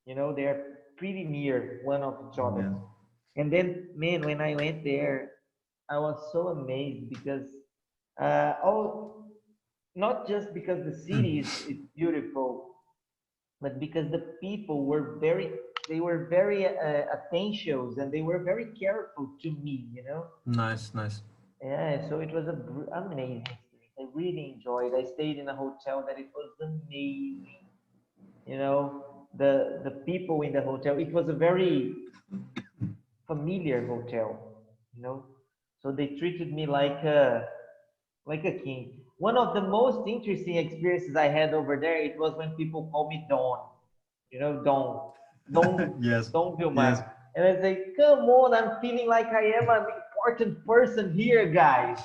S1: You know, they are pretty near one of each other.
S3: yeah.
S1: And then, man, when I went there, I was so amazed because oh, not just because the city is beautiful, but because the people were very attentions and they were very careful to me, you know.
S3: Nice, nice.
S1: Yeah, so it was amazing experience. I really enjoyed. I stayed in a hotel that it was amazing. You know, the people in the hotel. It was a very familiar hotel. You know, so they treated me like a king. One of the most interesting experiences I had over there, it was when people call me Don. You know,
S3: Yes,
S1: Don
S3: yes,
S1: Vilmar. And I say, come on, I'm feeling like I am an important person here, guys.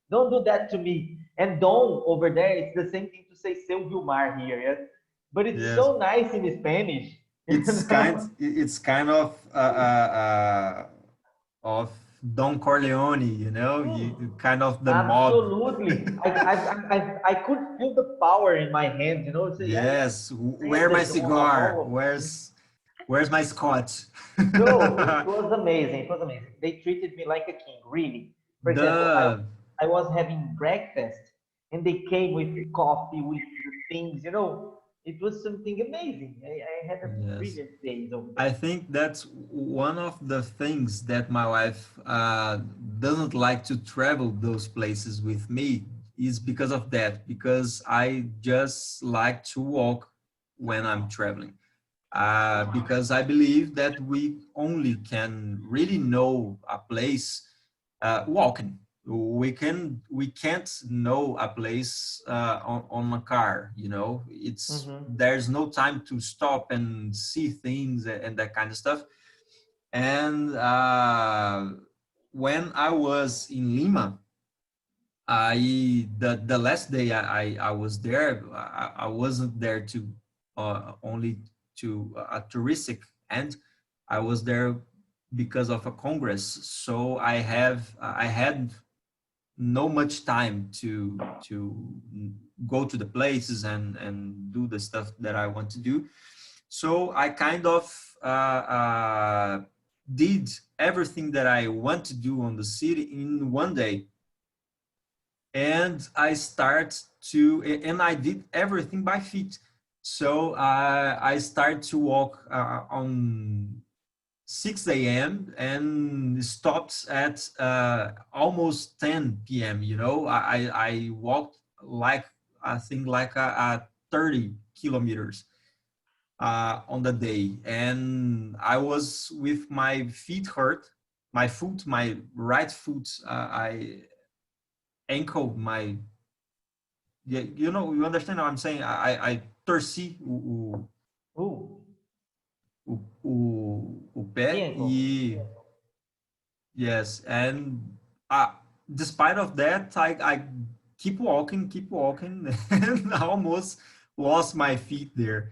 S1: Don't do that to me. And Don over there, it's the same thing to say Seu Vilmar here, yes? But it's
S3: yes.
S1: so nice in Spanish.
S3: it's kind of Don Corleone, you know, you kind of the mob.
S1: Absolutely. I could feel the power in my hands, you know. So
S3: Yes,
S1: I am
S3: where
S1: the
S3: my
S1: Don of
S3: cigar?
S1: all of them.
S3: Where's my scotch?
S1: No, it was amazing. It was amazing. They treated me like a king, really. For example,
S3: The
S1: I was having breakfast and they came with coffee, with the things, you know. It was something amazing. I had a
S3: yes.
S1: brilliant days over
S3: I
S1: there.
S3: think that's one of the things that my wife doesn't like to travel those places with me is because of that, because I just like to walk when I'm traveling. Because I believe that we only can really know a place walking. We can't know a place on a car. You know, it's
S1: Mm-hmm.
S3: there's no time to stop and see things and that kind of stuff. And when I was in Lima, the last day I was there, I wasn't there to only to a touristic end. I was there because of a congress, so I had no much time to go to the places and do the stuff that I want to do. So I kind of did everything that I want to do on the city in one day, and I did everything by feet. So I start to walk on 6 a.m. and stopped at almost 10 p.m. You know, I walked like I think like a 30 kilometers on the day, and I was with my feet hurt, my right foot, I ankle my, yeah, you know, you understand what I'm saying? I torci
S1: Ooh,
S3: o pé
S1: Diego.
S3: e yes, and despite of that, I keep walking, and I almost lost my feet there.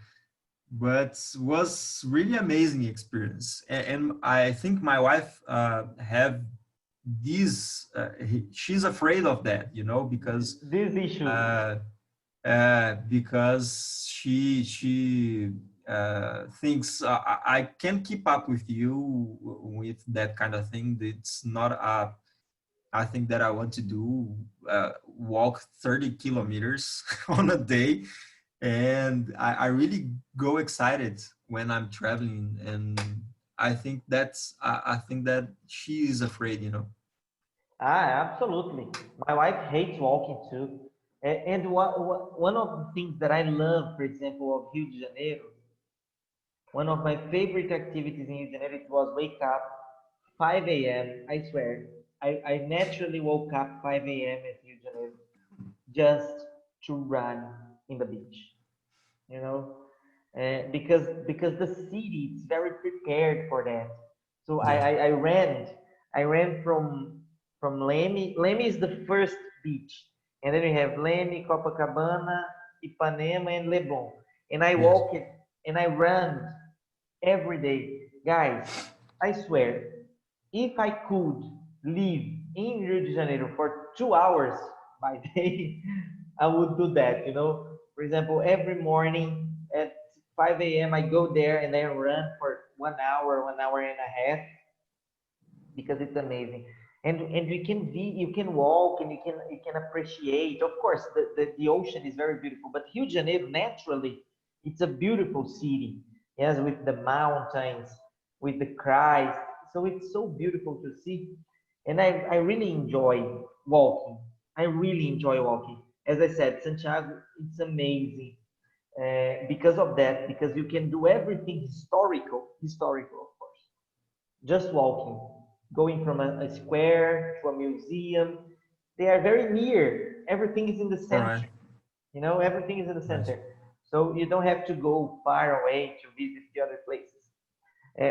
S3: But was really amazing experience, and I think my wife have this. She's afraid of that, you know,
S1: This issue.
S3: uh, because she thinks I can keep up with you with that kind of thing. It's not a thing that I want to do. Walk 30 kilometers on a day, and I really go excited when I'm traveling, and I think that she is afraid, you know.
S1: Absolutely. My wife hates walking too. And one of the things that I love, for example, of Rio de Janeiro, one of my favorite activities in Rio de Janeiro, it was wake up 5 a.m. I swear. I naturally woke up 5 a.m. at Rio de Janeiro just to run in the beach, you know, because the city is very prepared for that. So
S3: Yeah.
S1: I ran from Leme. Leme is the first beach, and then we have Leme, Copacabana, Ipanema, and Leblon. And I
S3: Yes.
S1: walk it and I run every day, guys. I swear, if I could live in Rio de Janeiro for 2 hours by day, I would do that. You know, for example, every morning at 5 a.m. I go there and then run for 1 hour, 1 hour and a half because it's amazing. And you can walk and you can appreciate. Of course, the ocean is very beautiful, but Rio de Janeiro naturally it's a beautiful city. Yes, with the mountains, with the Christ. So it's so beautiful to see. And I really enjoy walking. I really enjoy walking. As I said, Santiago, it's amazing because of that, because you can do everything historical, of course, just walking, going from a square to a museum. They are very near. Everything is in the
S3: All right.
S1: center. You know, everything is in the
S3: Nice.
S1: center. So you don't have to go far away to visit the other places.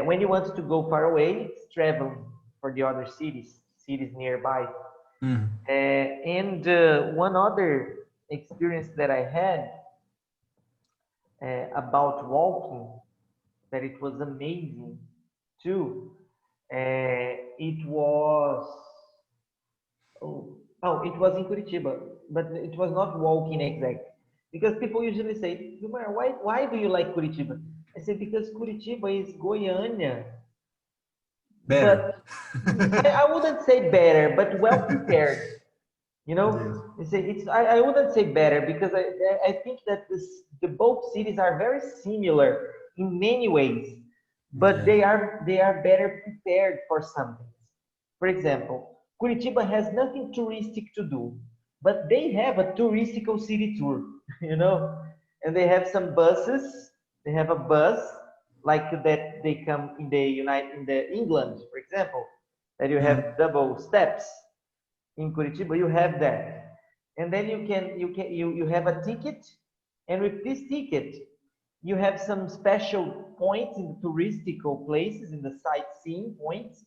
S1: When you want to go far away, it's traveling for the other cities nearby.
S3: Mhm.
S1: And one other experience that I had about walking, that it was amazing too. It was it was in Curitiba, but it was not walking exact. Because people usually say, Gilmar, why do you like Curitiba? I say because Curitiba is Goiânia,
S3: Better.
S1: but I wouldn't say better, but well prepared. You
S3: Yes.
S1: know, I wouldn't say better because I think that the both cities are very similar in many ways, but
S3: Yeah.
S1: they are better prepared for something. For example, Curitiba has nothing touristic to do, but they have a touristical city tour, you know, and they have some buses. They have a bus like that. They come in the England, for example, that you
S3: Mm.
S1: have double steps in Curitiba, you have that. And then you have a ticket, and with this ticket, you have some special points in the touristical places, in the sightseeing points.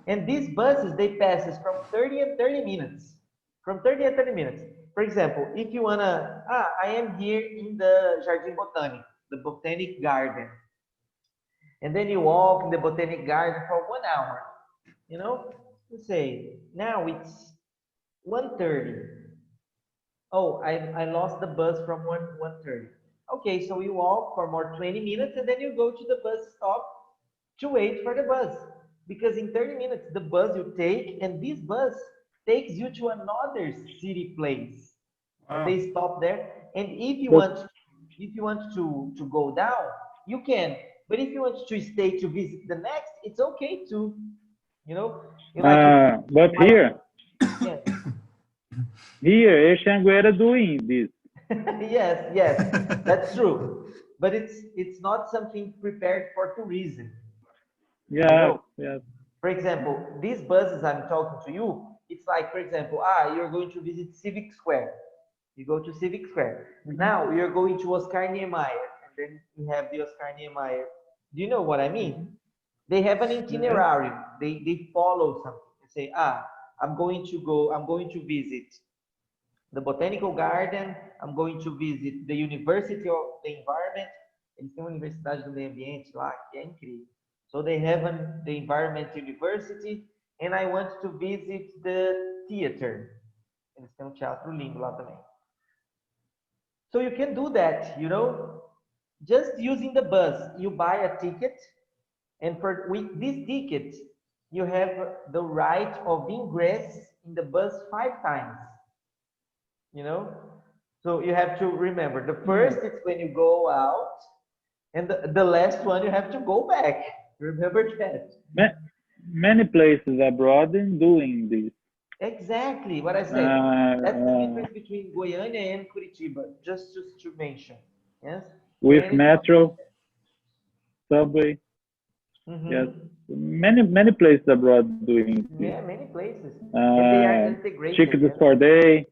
S1: And these buses, they passes from 30 and 30 minutes. From 30 and 30 minutes. For example, if you wanna, I am here in the Jardim Botânico, the Botanic Garden. And then you walk in the Botanic Garden for 1 hour. You know, you say, now it's 1:30. Oh, I lost the bus from 1:30. Okay, so you walk for more 20 minutes and then you go to the bus stop to wait for the bus. Because in 30 minutes, the bus you take, and this bus takes you to another city place. And
S3: Wow.
S1: they stop there. And
S2: But
S1: if you want to go down, you can. But if you want to stay to visit the next, it's okay too. You know, you like you
S2: but
S1: like yes.
S2: here, Exanguera doing this.
S1: Yes, yes, that's true. But it's not something prepared for tourism, you
S2: Yes,
S1: know.
S2: yes.
S1: For example, these buses I'm talking to you, it's like, for example, you're going to visit Civic Square. You go to Civic Square. Now you're going to Oscar Niemeyer, and then you have the Oscar Niemeyer. Do you know what I mean? They have an
S2: Yes.
S1: itinerary. They follow something. They say, I'm going to visit the botanical garden, I'm going to visit the University of the Environment. Eles têm uma universidade do meio ambiente lá, que é incrível. So they have the Environment University, and I want to visit the theater. Eles têm um teatro lindo lá também. So you can do that, you know, just using the bus. You buy a ticket, and with this ticket, you have the right of ingress in the bus 5 times, you know. So you have to remember the
S2: Yes.
S1: first is when you go out, and the last one you have to go back. Remember that.
S2: Ma- Many places abroad in doing this.
S1: Exactly what I
S2: Uh,
S1: said. That's the
S2: uh,
S1: difference between Goiânia and Curitiba, just to mention. Yes,
S2: with
S1: Goiânia is not like
S2: metro, subway.
S1: that.
S2: Yes, many places abroad doing this.
S1: Yeah, many places, and they are
S2: Uh,
S1: integrated.
S2: tickets
S1: Yes.
S2: for day,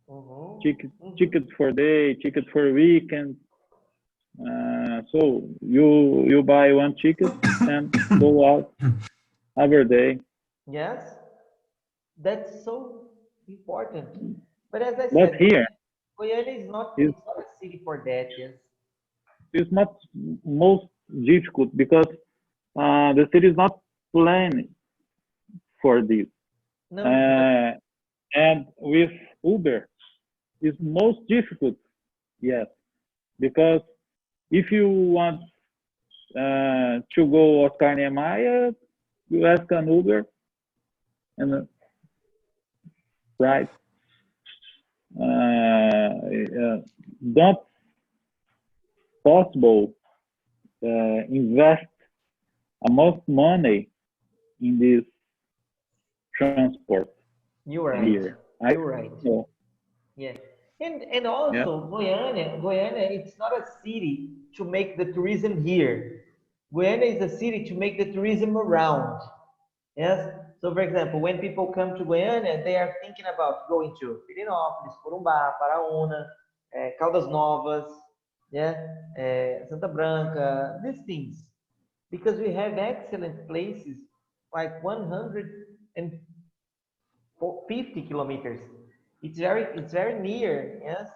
S1: Mm-hmm.
S2: tickets for day, tickets for weekend. So you buy one ticket and go out every day.
S1: Yes, that's so important. But as I
S2: But
S1: said,
S2: here
S1: Goiânia is not
S2: is
S1: it's not a city for that. Yes.
S2: not most difficult because the city is not planned for this.
S1: No, it's not.
S2: Uh, and with Uber, it's most difficult. Yes, because if you want to go Oscar Niemeyer, you ask an Uber and right. Not possible invest a most money in this transport
S1: You're right.
S2: here. I
S1: You're right.
S2: know.
S1: Yeah. And
S2: Yeah.
S1: also Goiânia, it's not a city to make the tourism here. Goiânia is a city to make the tourism around. Yes. So, for example, when people come to Goiânia, they are thinking about going to Pirinópolis, Corumbá, Paraúna, Caldas Novas, yeah, Santa Branca, these things, because we have excellent places like 150 kilometers. It's very near. Yes.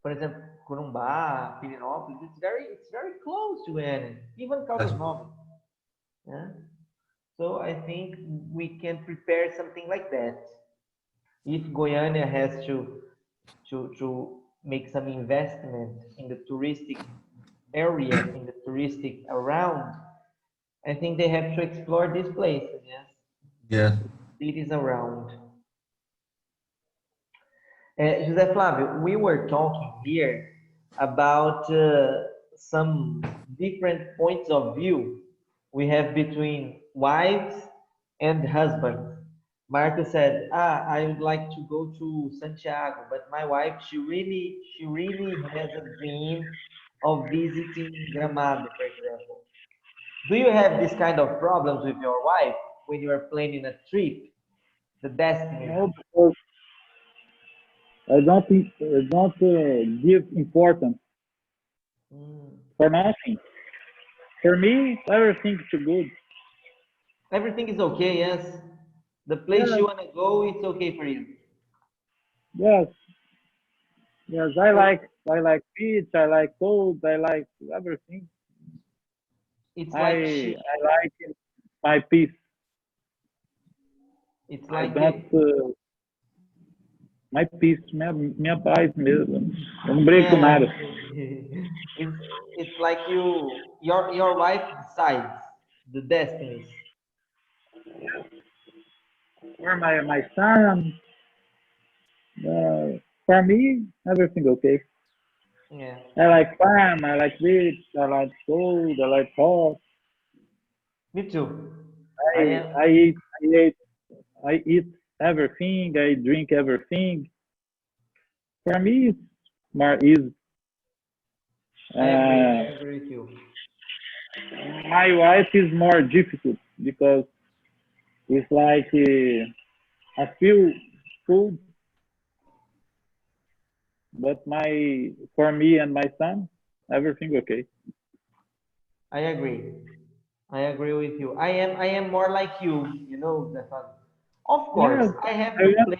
S1: For example, Corumbá, Pirinópolis, it's very close to Goiânia, even
S3: Yes.
S1: Caldas Novas. Yeah. So I think we can prepare something like that. If Goiânia has to make some investment in the touristic area, in the touristic around, I think they have to explore these places, yes,
S3: Yeah.
S1: cities around. José Flávio, we were talking here about some different points of view we have between wives and husbands. Marco said, I would like to go to Santiago, but my wife, she really has a dream of visiting Gramado, for example. Do you have this kind of problems with your wife when you are planning a trip, the
S2: No,
S1: destination?
S2: because I don't give importance
S1: Mm.
S2: for nothing. For me, everything's too good.
S1: Everything is okay, yes. The place you
S2: Yes,
S1: want to go, it's okay for you.
S2: yes, yes.
S1: So
S2: I like beach. I like cold. I like everything.
S1: it's like
S2: I like my peace.
S1: it's
S2: I
S1: like
S2: don't my peace, minha paz mesmo. Eu não brigo com
S1: yeah,
S2: nada.
S1: it's it's like your wife decides the destinies.
S2: For my son, for me, everything okay.
S1: Yeah,
S2: I like farm. I like beach. I like cold. I like hot.
S1: me too. I
S2: I
S1: am.
S2: I eat I eat I eat everything. I drink everything. For me, it's more easy.
S1: I agree.
S2: Uh,
S1: I agree with you.
S2: my wife is more difficult because it's like a few food, but my for me and my son, everything okay.
S1: I agree. I agree with you. I am more like you know, Stefan. Of course,
S2: Yes, I want.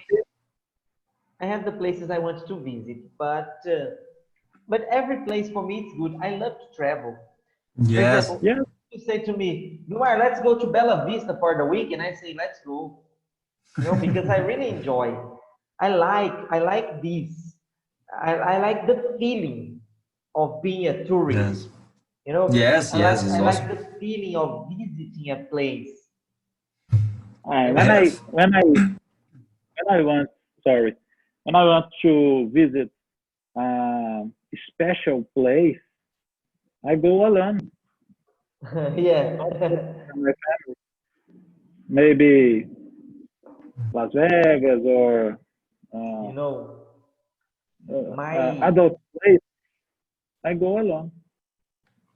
S1: I have the places I want to visit, but every place for me is good. I love to travel. For
S3: Yes.
S1: example,
S2: Yes,
S1: you say to me, Lumar, let's go to Bella Vista for the week, and I say, let's go. Because I really enjoy. I like this. I like the feeling of being a tourist.
S3: Yes. Yes.
S1: I like
S3: Yes. It's
S1: I like
S3: awesome.
S1: the feeling of visiting a place.
S2: uh, when I
S3: Yes.
S2: when I when I want sorry when I want to visit a special place, I go alone. Not with
S1: Yeah.
S2: my family. Maybe Las Vegas or uh,
S1: you know, my
S2: adult place. I go alone.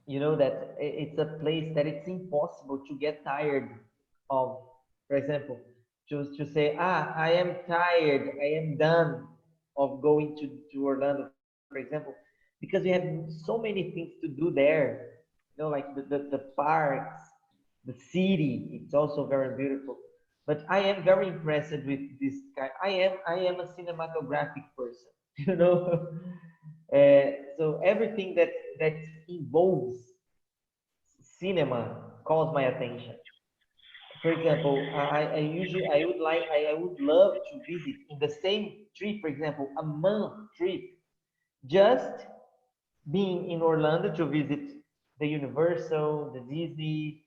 S1: that it's a place that it's impossible to get tired of. For example, to say, I am tired, I am done of going to Orlando, for example, because we have so many things to do there. Like the parks, the city, it's also very beautiful. But I am very impressed with this guy. I am a cinematographic person, you know. So everything that involves cinema calls my attention. For example, I would love to visit in the same trip, for example, a month trip, just being in Orlando to visit the Universal, the Disney,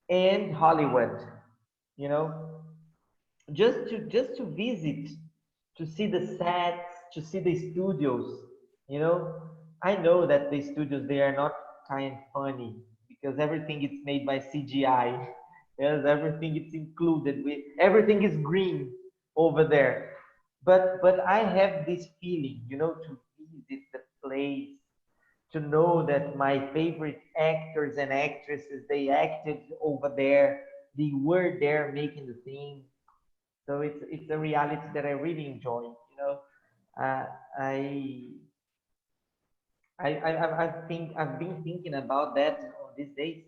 S1: and Hollywood. You know, just to visit, to see the sets, to see the studios. you know I know that the studios, they are not kind of funny, because everything is made by CGI. Yes, everything is included with, everything is green over there. But I have this feeling, to visit the place, to know that my favorite actors and actresses, they acted over there, they were there making the thing. So it's a reality that I really enjoy. Uh, I I've been thinking about that on these days,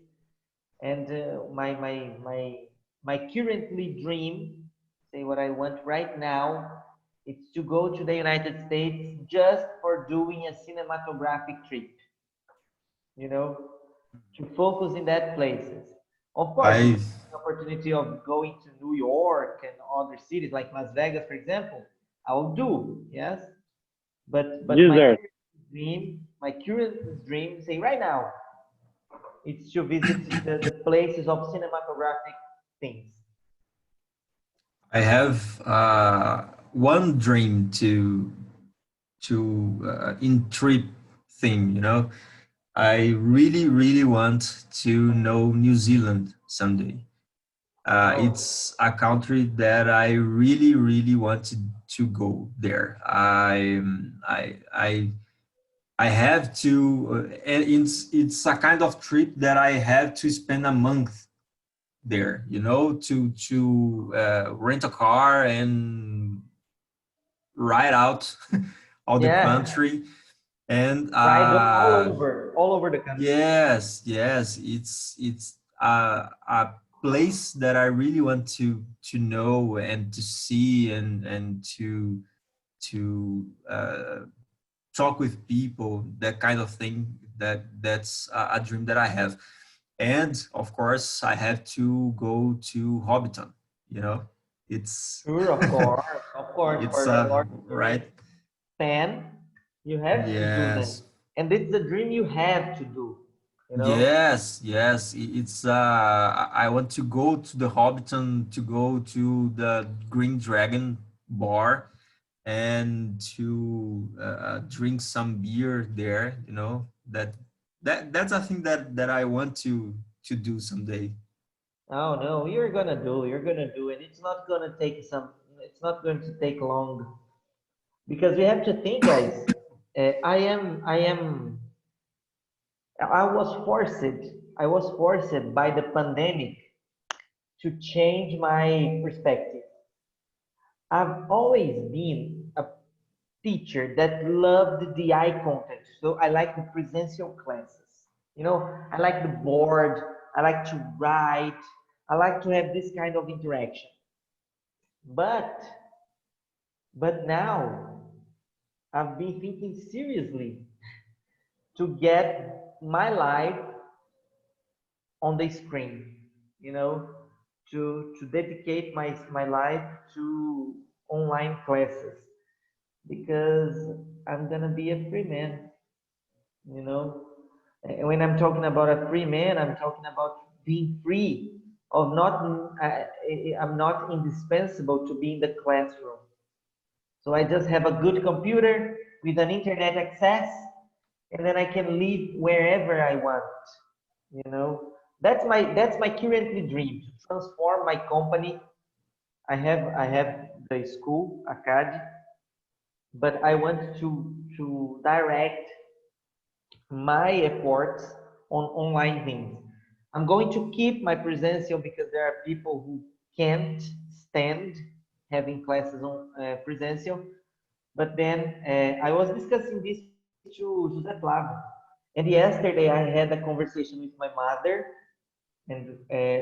S1: and my currently dream, say what I want right now. It's to go to the United States just for doing a cinematographic trip, you know, to focus in that places. Of course, if
S3: I
S1: the opportunity of going to New York and other cities like Las Vegas, for example, I will do, yes. But my
S2: Desert.
S1: current dream, say right now, it's to visit the places of cinematographic things.
S3: have one dream to in trip thing, you know. I really, really want to know New Zealand someday.
S1: Oh,
S3: It's a country that I really, really want to go there. I have to, and it's a kind of trip that I have to spend a month there, you know, to rent a car and ride out all the
S1: yeah,
S3: country. And
S1: ride all over the country.
S3: yes, yes, it's a place that I really want to know and to see and to talk with people, that kind of thing. That's a dream that I have. And of course, I have to go to Hobbiton. You know, it's
S1: Sure, of course,
S3: it's
S1: for the Lord of the Rings
S3: right.
S1: fan, you have to do that,
S3: Yes.
S1: and it's the dream you have to do. You know.
S3: Yes, yes. It's I want to go to the Hobbiton, to go to the Green Dragon bar and to drink some beer there, you know. That's a thing that I want to do someday.
S1: Oh no, you're gonna do. You're gonna do it. It's not gonna take some. It's not going to take long because you have to think, guys. I am. I am. I was forced. I was forced by the pandemic to change my perspective. I've always been a teacher that loved the eye contact. So I like the presential classes. You know, I like the board. I like to write. I like to have this kind of interaction. But now I've been thinking seriously to get my life on the screen, you know, to dedicate my life to online classes because I'm gonna be a free man, you know. And when I'm talking about a free man, I'm talking about being free of not, I'm not indispensable to be in the classroom. So I just have a good computer with an internet access, and then I can live wherever I want. You know, that's my currently dream to transform my company. I have the school Acad, but I want to direct my efforts on online things. I'm going to keep my presential because there are people who can't stand having classes on presential. But then I was discussing this to Jose Flávio. And yesterday I had a conversation with my mother and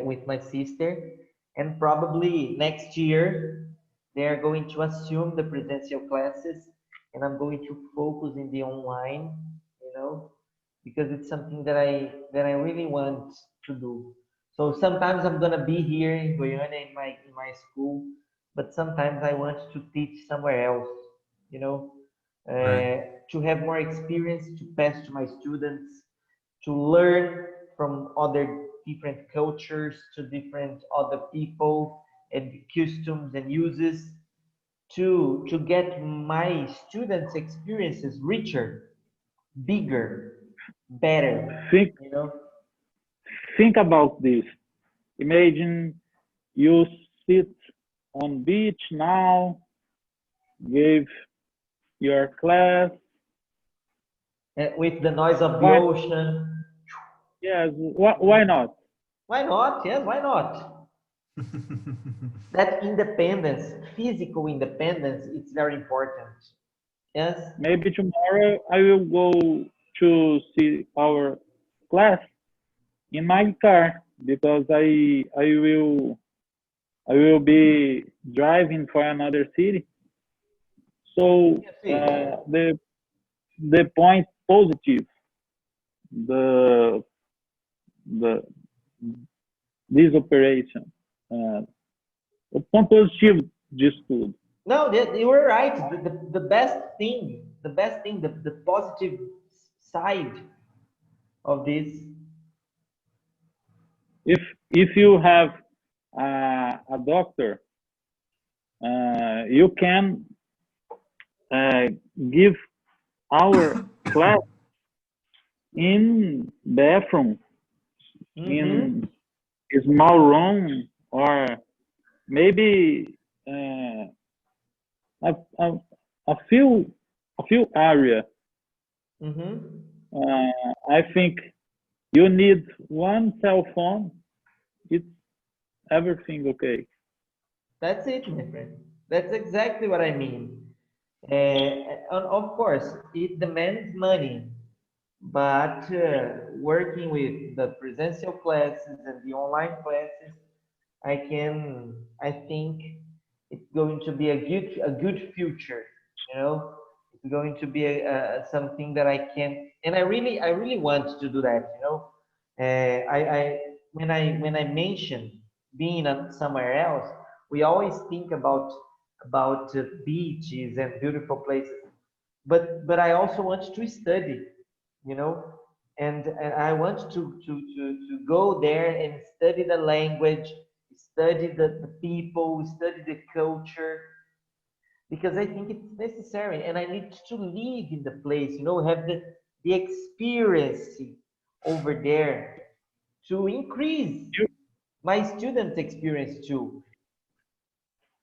S1: with my sister. And probably next year they are going to assume the presential classes, and I'm going to focus in the online, you know, because it's something that I really want to do. So sometimes I'm gonna be here in Guyana in my school, but sometimes I want to teach somewhere else, you know,
S3: Right.
S1: to have more experience to pass to my students, to learn from other different cultures, to different other people and customs and uses, to get my students' experiences richer, bigger, better,
S2: Think
S1: you know?
S2: think about this. Imagine you sit on beach now, give your class.
S1: With the noise of the
S2: Why?
S1: ocean.
S2: Yes. Why not?
S1: Why not? Yes, why not? That independence, physical independence, it's very important. Yes.
S2: Maybe tomorrow I will go to see our class in my car because I will be driving for another city. So
S1: Yeah, see.
S2: the point positive, the the this operation, uh, o ponto positivo disso tudo.
S1: No, you were right. The best thing, the positive side of this.
S2: If you have a doctor, you can uh, give our class in bathroom, in
S1: Mm-hmm.
S2: small room, or maybe a, a, a few area.
S1: Mm-hmm.
S2: I think you need one cell phone. It's everything okay.
S1: That's it, my friend. That's exactly what I mean. And of course, it demands money, but working with the presential classes and the online classes, I think it's going to be a good future, you know. It's going to be something that I can, and I really want to do that, you know. When I mention being somewhere else, we always think about beaches and beautiful places, but I also want to study, you know, and I want to go there and study the language, study the people, study the culture, because I think it's necessary, and I need to live in the place, you know, have the experience over there to increase
S2: You,
S1: my students' experience too.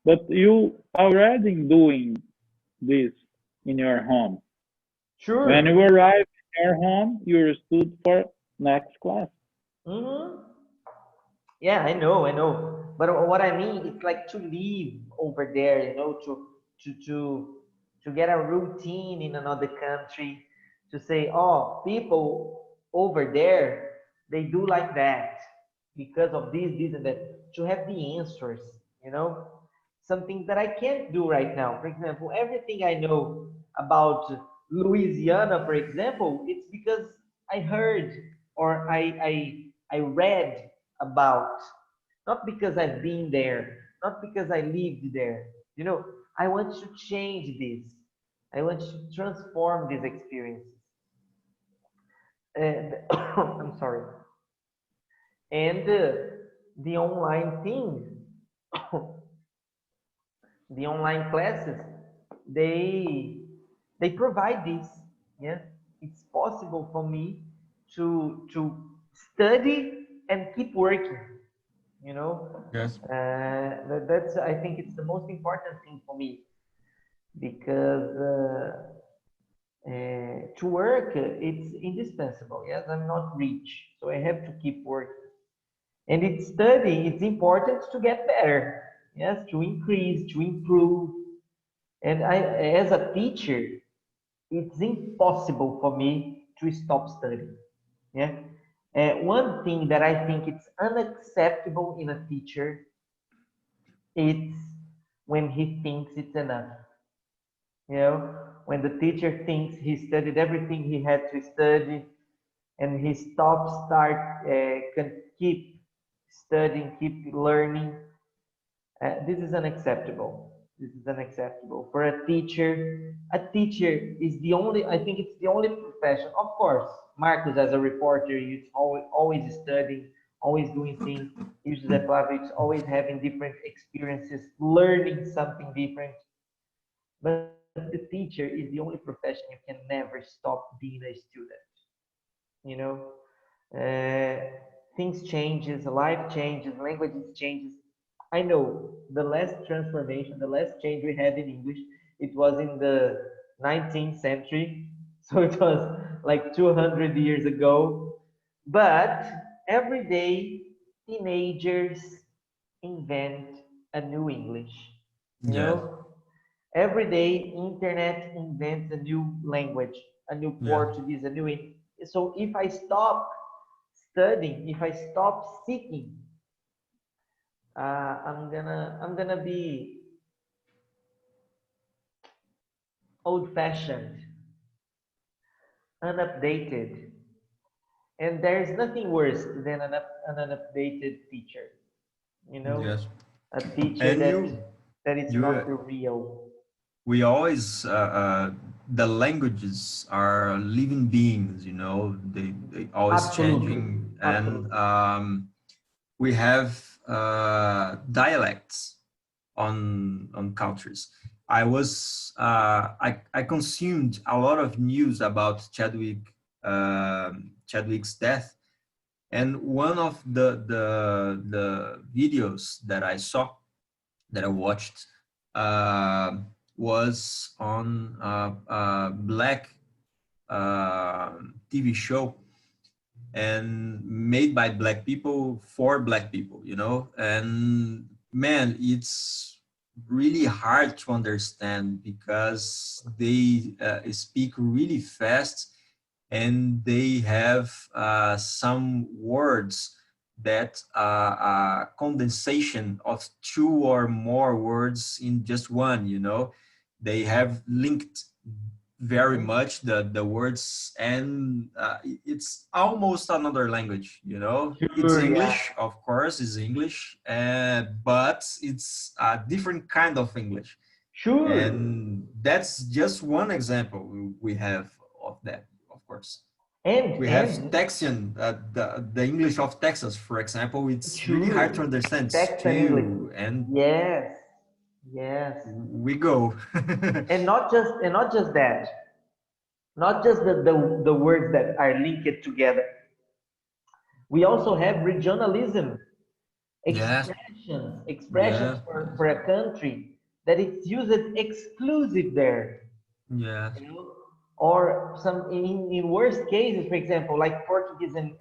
S2: but you already doing this in your home. When you
S1: Sure.
S2: arrive in your home, you stood for next class.
S1: Hmm. Yeah, I know. But what I mean, it's like to live over there, you know, to to to get a routine in another country, to say, oh, people over there, they do like that because of this, and that. To have the answers, you know, something that I can't do right now. For example, everything I know about Louisiana, for example, it's because I heard or I read about, not because I've been there, not because I lived there. You know, I want to change this. I want to transform these experiences. And I'm sorry. And the online thing, the online classes, they they provide this. Yeah, it's possible for me to study and keep working. You know,
S3: Yes.
S1: that's, I think it's the most important thing for me, because to work, it's indispensable. Yes, I'm not rich, so I have to keep working. And it's study, it's important to get better. Yes, to increase, to improve. And I, as a teacher, it's impossible for me to stop studying. Yeah. One thing that I think it's unacceptable in a teacher, it's when he thinks it's enough. You know, when the teacher thinks he studied everything he had to study, and he stops, can keep studying, keep learning. This is unacceptable. This is unacceptable for a teacher. A teacher is the only, I think it's the only profession. Of course, Marcus as a reporter, he's always studying, always doing things. José Flavio is always having different experiences, learning something different. But the teacher is the only profession you can never stop being a student. You know, uh, things changes, life changes, languages changes. I know the last transformation, the last change we had in English, it was in the 19th century, so it was like 200 years ago. But every day, teenagers invent a new English. You
S3: Yes.
S1: know, every day, internet invents a new language, a new
S3: Yeah.
S1: Portuguese, a new. So if I stop studying, if I stop seeking, I'm gonna be old-fashioned, unupdated, and there is nothing worse than an unupdated teacher. You know,
S3: Yes.
S1: a teacher
S3: And
S1: that is not
S3: you,
S1: the real.
S3: we always, the languages are living beings, you know, they always
S1: Absolutely,
S3: changing. And
S1: absolutely.
S3: we have dialects on cultures. I consumed a lot of news about Chadwick's death, and one of the videos that I saw, that I watched, uh, was on a black TV show, and made by black people for black people, you know. And man, it's really hard to understand because they speak really fast, and they have some words that condensation of two or more words in just one, you know. They have linked very
S1: Mhm.
S3: much the words, and it's almost another language, you know. It's
S1: Sure, yeah.
S3: English, of course, it's English, but it's a different kind of English.
S1: Sure.
S3: And that's just one example we have of that, of course. We have
S1: And
S3: Texian, the English of Texas, for example. It's really hard to
S1: sure.
S3: understand. It's
S1: Text and English.
S3: two, and
S1: Yes. Yes.
S3: we go.
S1: And not just that. Not just the words that are linked together. We also have regionalism,
S3: Yes,
S1: expressions
S3: yeah,
S1: for a country that it's used exclusive there.
S3: yeah.
S1: You know, or some in worst cases, for example, like Portuguese and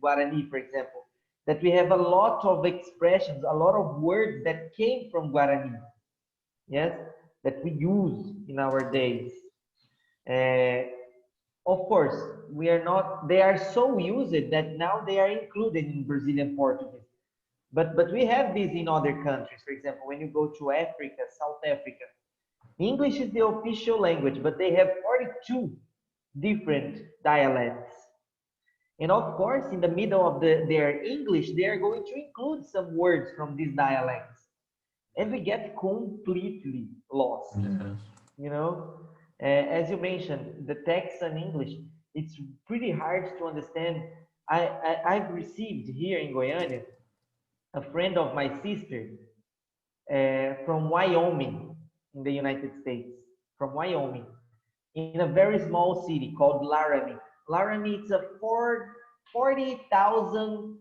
S1: Guarani, for example, that we have a lot of expressions, a lot of words that came from Guarani, yes, that we use in our days. Uh, of course, we are not, they are so used that now they are included in Brazilian Portuguese. But we have this in other countries. For example, when you go to Africa, South Africa, English is the official language, but they have 42 different dialects. And of course, in the middle of their English, they are going to include some words from these dialects. And we get completely lost.
S3: Yes.
S1: You know, as you mentioned, the text in English, it's pretty hard to understand. I've received here in Goiânia a friend of my sister from Wyoming in the United States, from Wyoming, in a very small city called Laramie. Laramie, it's a 40,000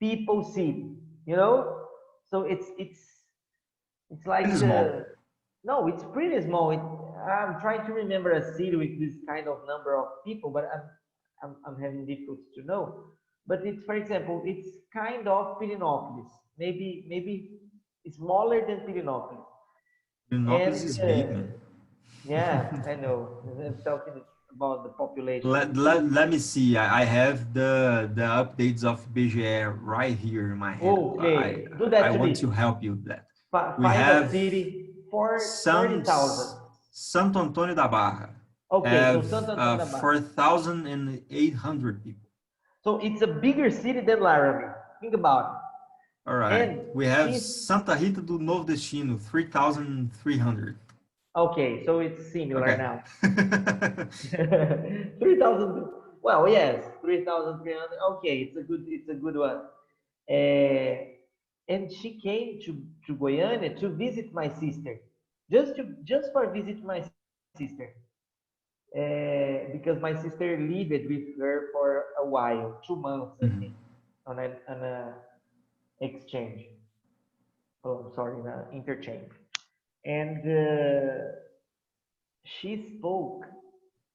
S1: people city, you know? So it's
S3: Pretty
S1: like
S3: small.
S1: no, it's pretty small. I'm trying to remember a city with this kind of number of people, but I'm having difficulty to know. But it's, for example, it's kind of Pirinópolis, maybe smaller than Pirinópolis.
S3: Innopolis
S1: And
S3: is big, man.
S1: yeah, I know. I'm talking about the population.
S3: Let,
S1: It's huge.
S3: let me see. I have the updates of BGE right here in my hand.
S1: Okay, do
S3: I
S1: that to
S3: want to
S1: me.
S3: help you with that. We
S1: Find a
S3: have
S1: city for
S3: San
S1: 40,000.
S3: Santo Antônio da Barra
S1: Okay, so
S3: have
S1: Santo Antônio da Barra.
S3: 4,800 people.
S1: So it's a bigger city than Laramie. Think about
S3: All
S1: it.
S3: right.
S1: And
S3: We have
S1: she's
S3: Santa Rita do Novo Destino, 3,300.
S1: okay, so it's similar
S3: Okay.
S1: now. 3,000. Well, yes, 3,300. Okay, it's a good one. And she came to Goiânia to visit my sister, just for visit my sister, because my sister lived with her for a while, 2 months, I think,
S3: Mhm.
S1: on a exchange. Oh, I'm sorry, interchange. And she spoke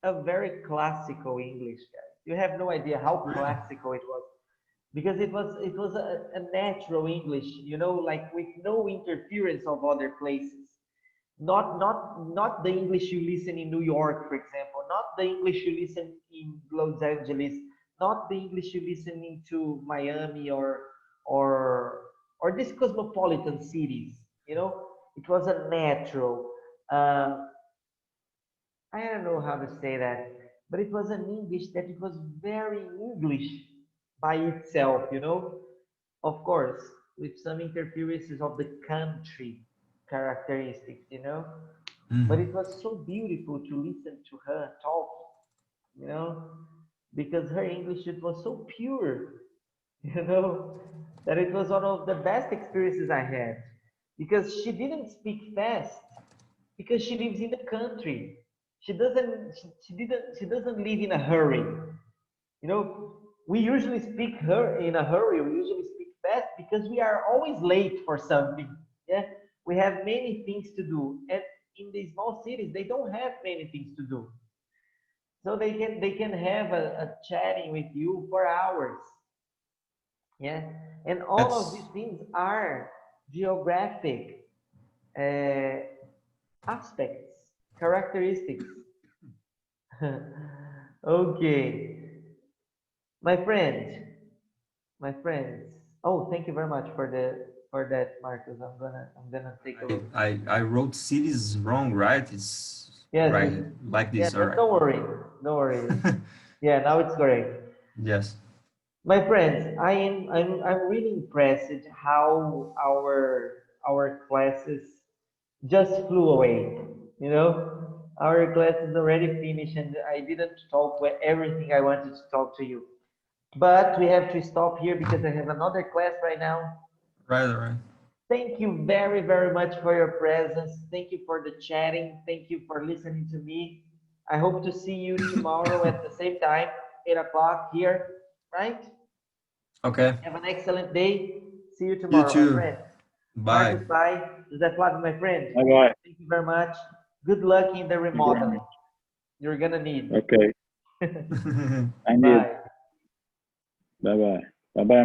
S1: a very classical English, guys. You have no idea how
S3: Really?
S1: classical it was because it was a natural English, like with no interference of other places. Not the English you listen in New York, for example, not the English you listen in Los Angeles, not the English you listen into Miami or or these cosmopolitan cities. It was a natural. Uh, I don't know how to say that, but it was an English that it was very English by itself, you know? Of course, with some interferences of the country characteristics, you know? But it
S3: Mhm.
S1: was so beautiful to listen to her talk, you know? Because her English, it was so pure, you know, that it was one of the best experiences I had. Because she didn't speak fast, because she lives in the country. She doesn't live in a hurry. You know, we usually speak her in a hurry. We usually speak fast because we are always late for something. Yeah, we have many things to do, and in the small cities, they don't have many things to do. So they can have a chatting with you for hours. Yeah, and all of these
S3: That's
S1: things are geographic uh, aspects, characteristics. Okay, my friend, my friends. Oh, thank you very much for that, Marcus. I'm gonna take a look.
S3: I wrote cities wrong, right? It's
S1: Yes,
S3: right like
S1: yeah,
S3: this, all
S1: but
S3: right.
S1: don't worry, don't worry. Yeah, now it's correct.
S3: Yes.
S1: My friends, I'm really impressed at how our classes just flew away. You know, our class is already finished, and I didn't talk with everything I wanted to talk to you. But we have to stop here because I have another class right now.
S3: Right, all right.
S1: Thank you very, very much for your presence. Thank you for the chatting. Thank you for listening to me. I hope to see you tomorrow at the same time, 8 o'clock here, right?
S3: Okay.
S1: Have an excellent day. See you
S3: You
S1: tomorrow, my
S3: too.
S1: friend.
S3: Bye.
S1: Marcus, bye. José Flávio, my friend.
S2: Bye bye.
S1: Thank you very much. Good luck in the
S2: Thank you very much.
S1: remodeling. You're gonna need.
S2: Okay. I need.
S1: Bye.
S2: Bye bye. Bye bye.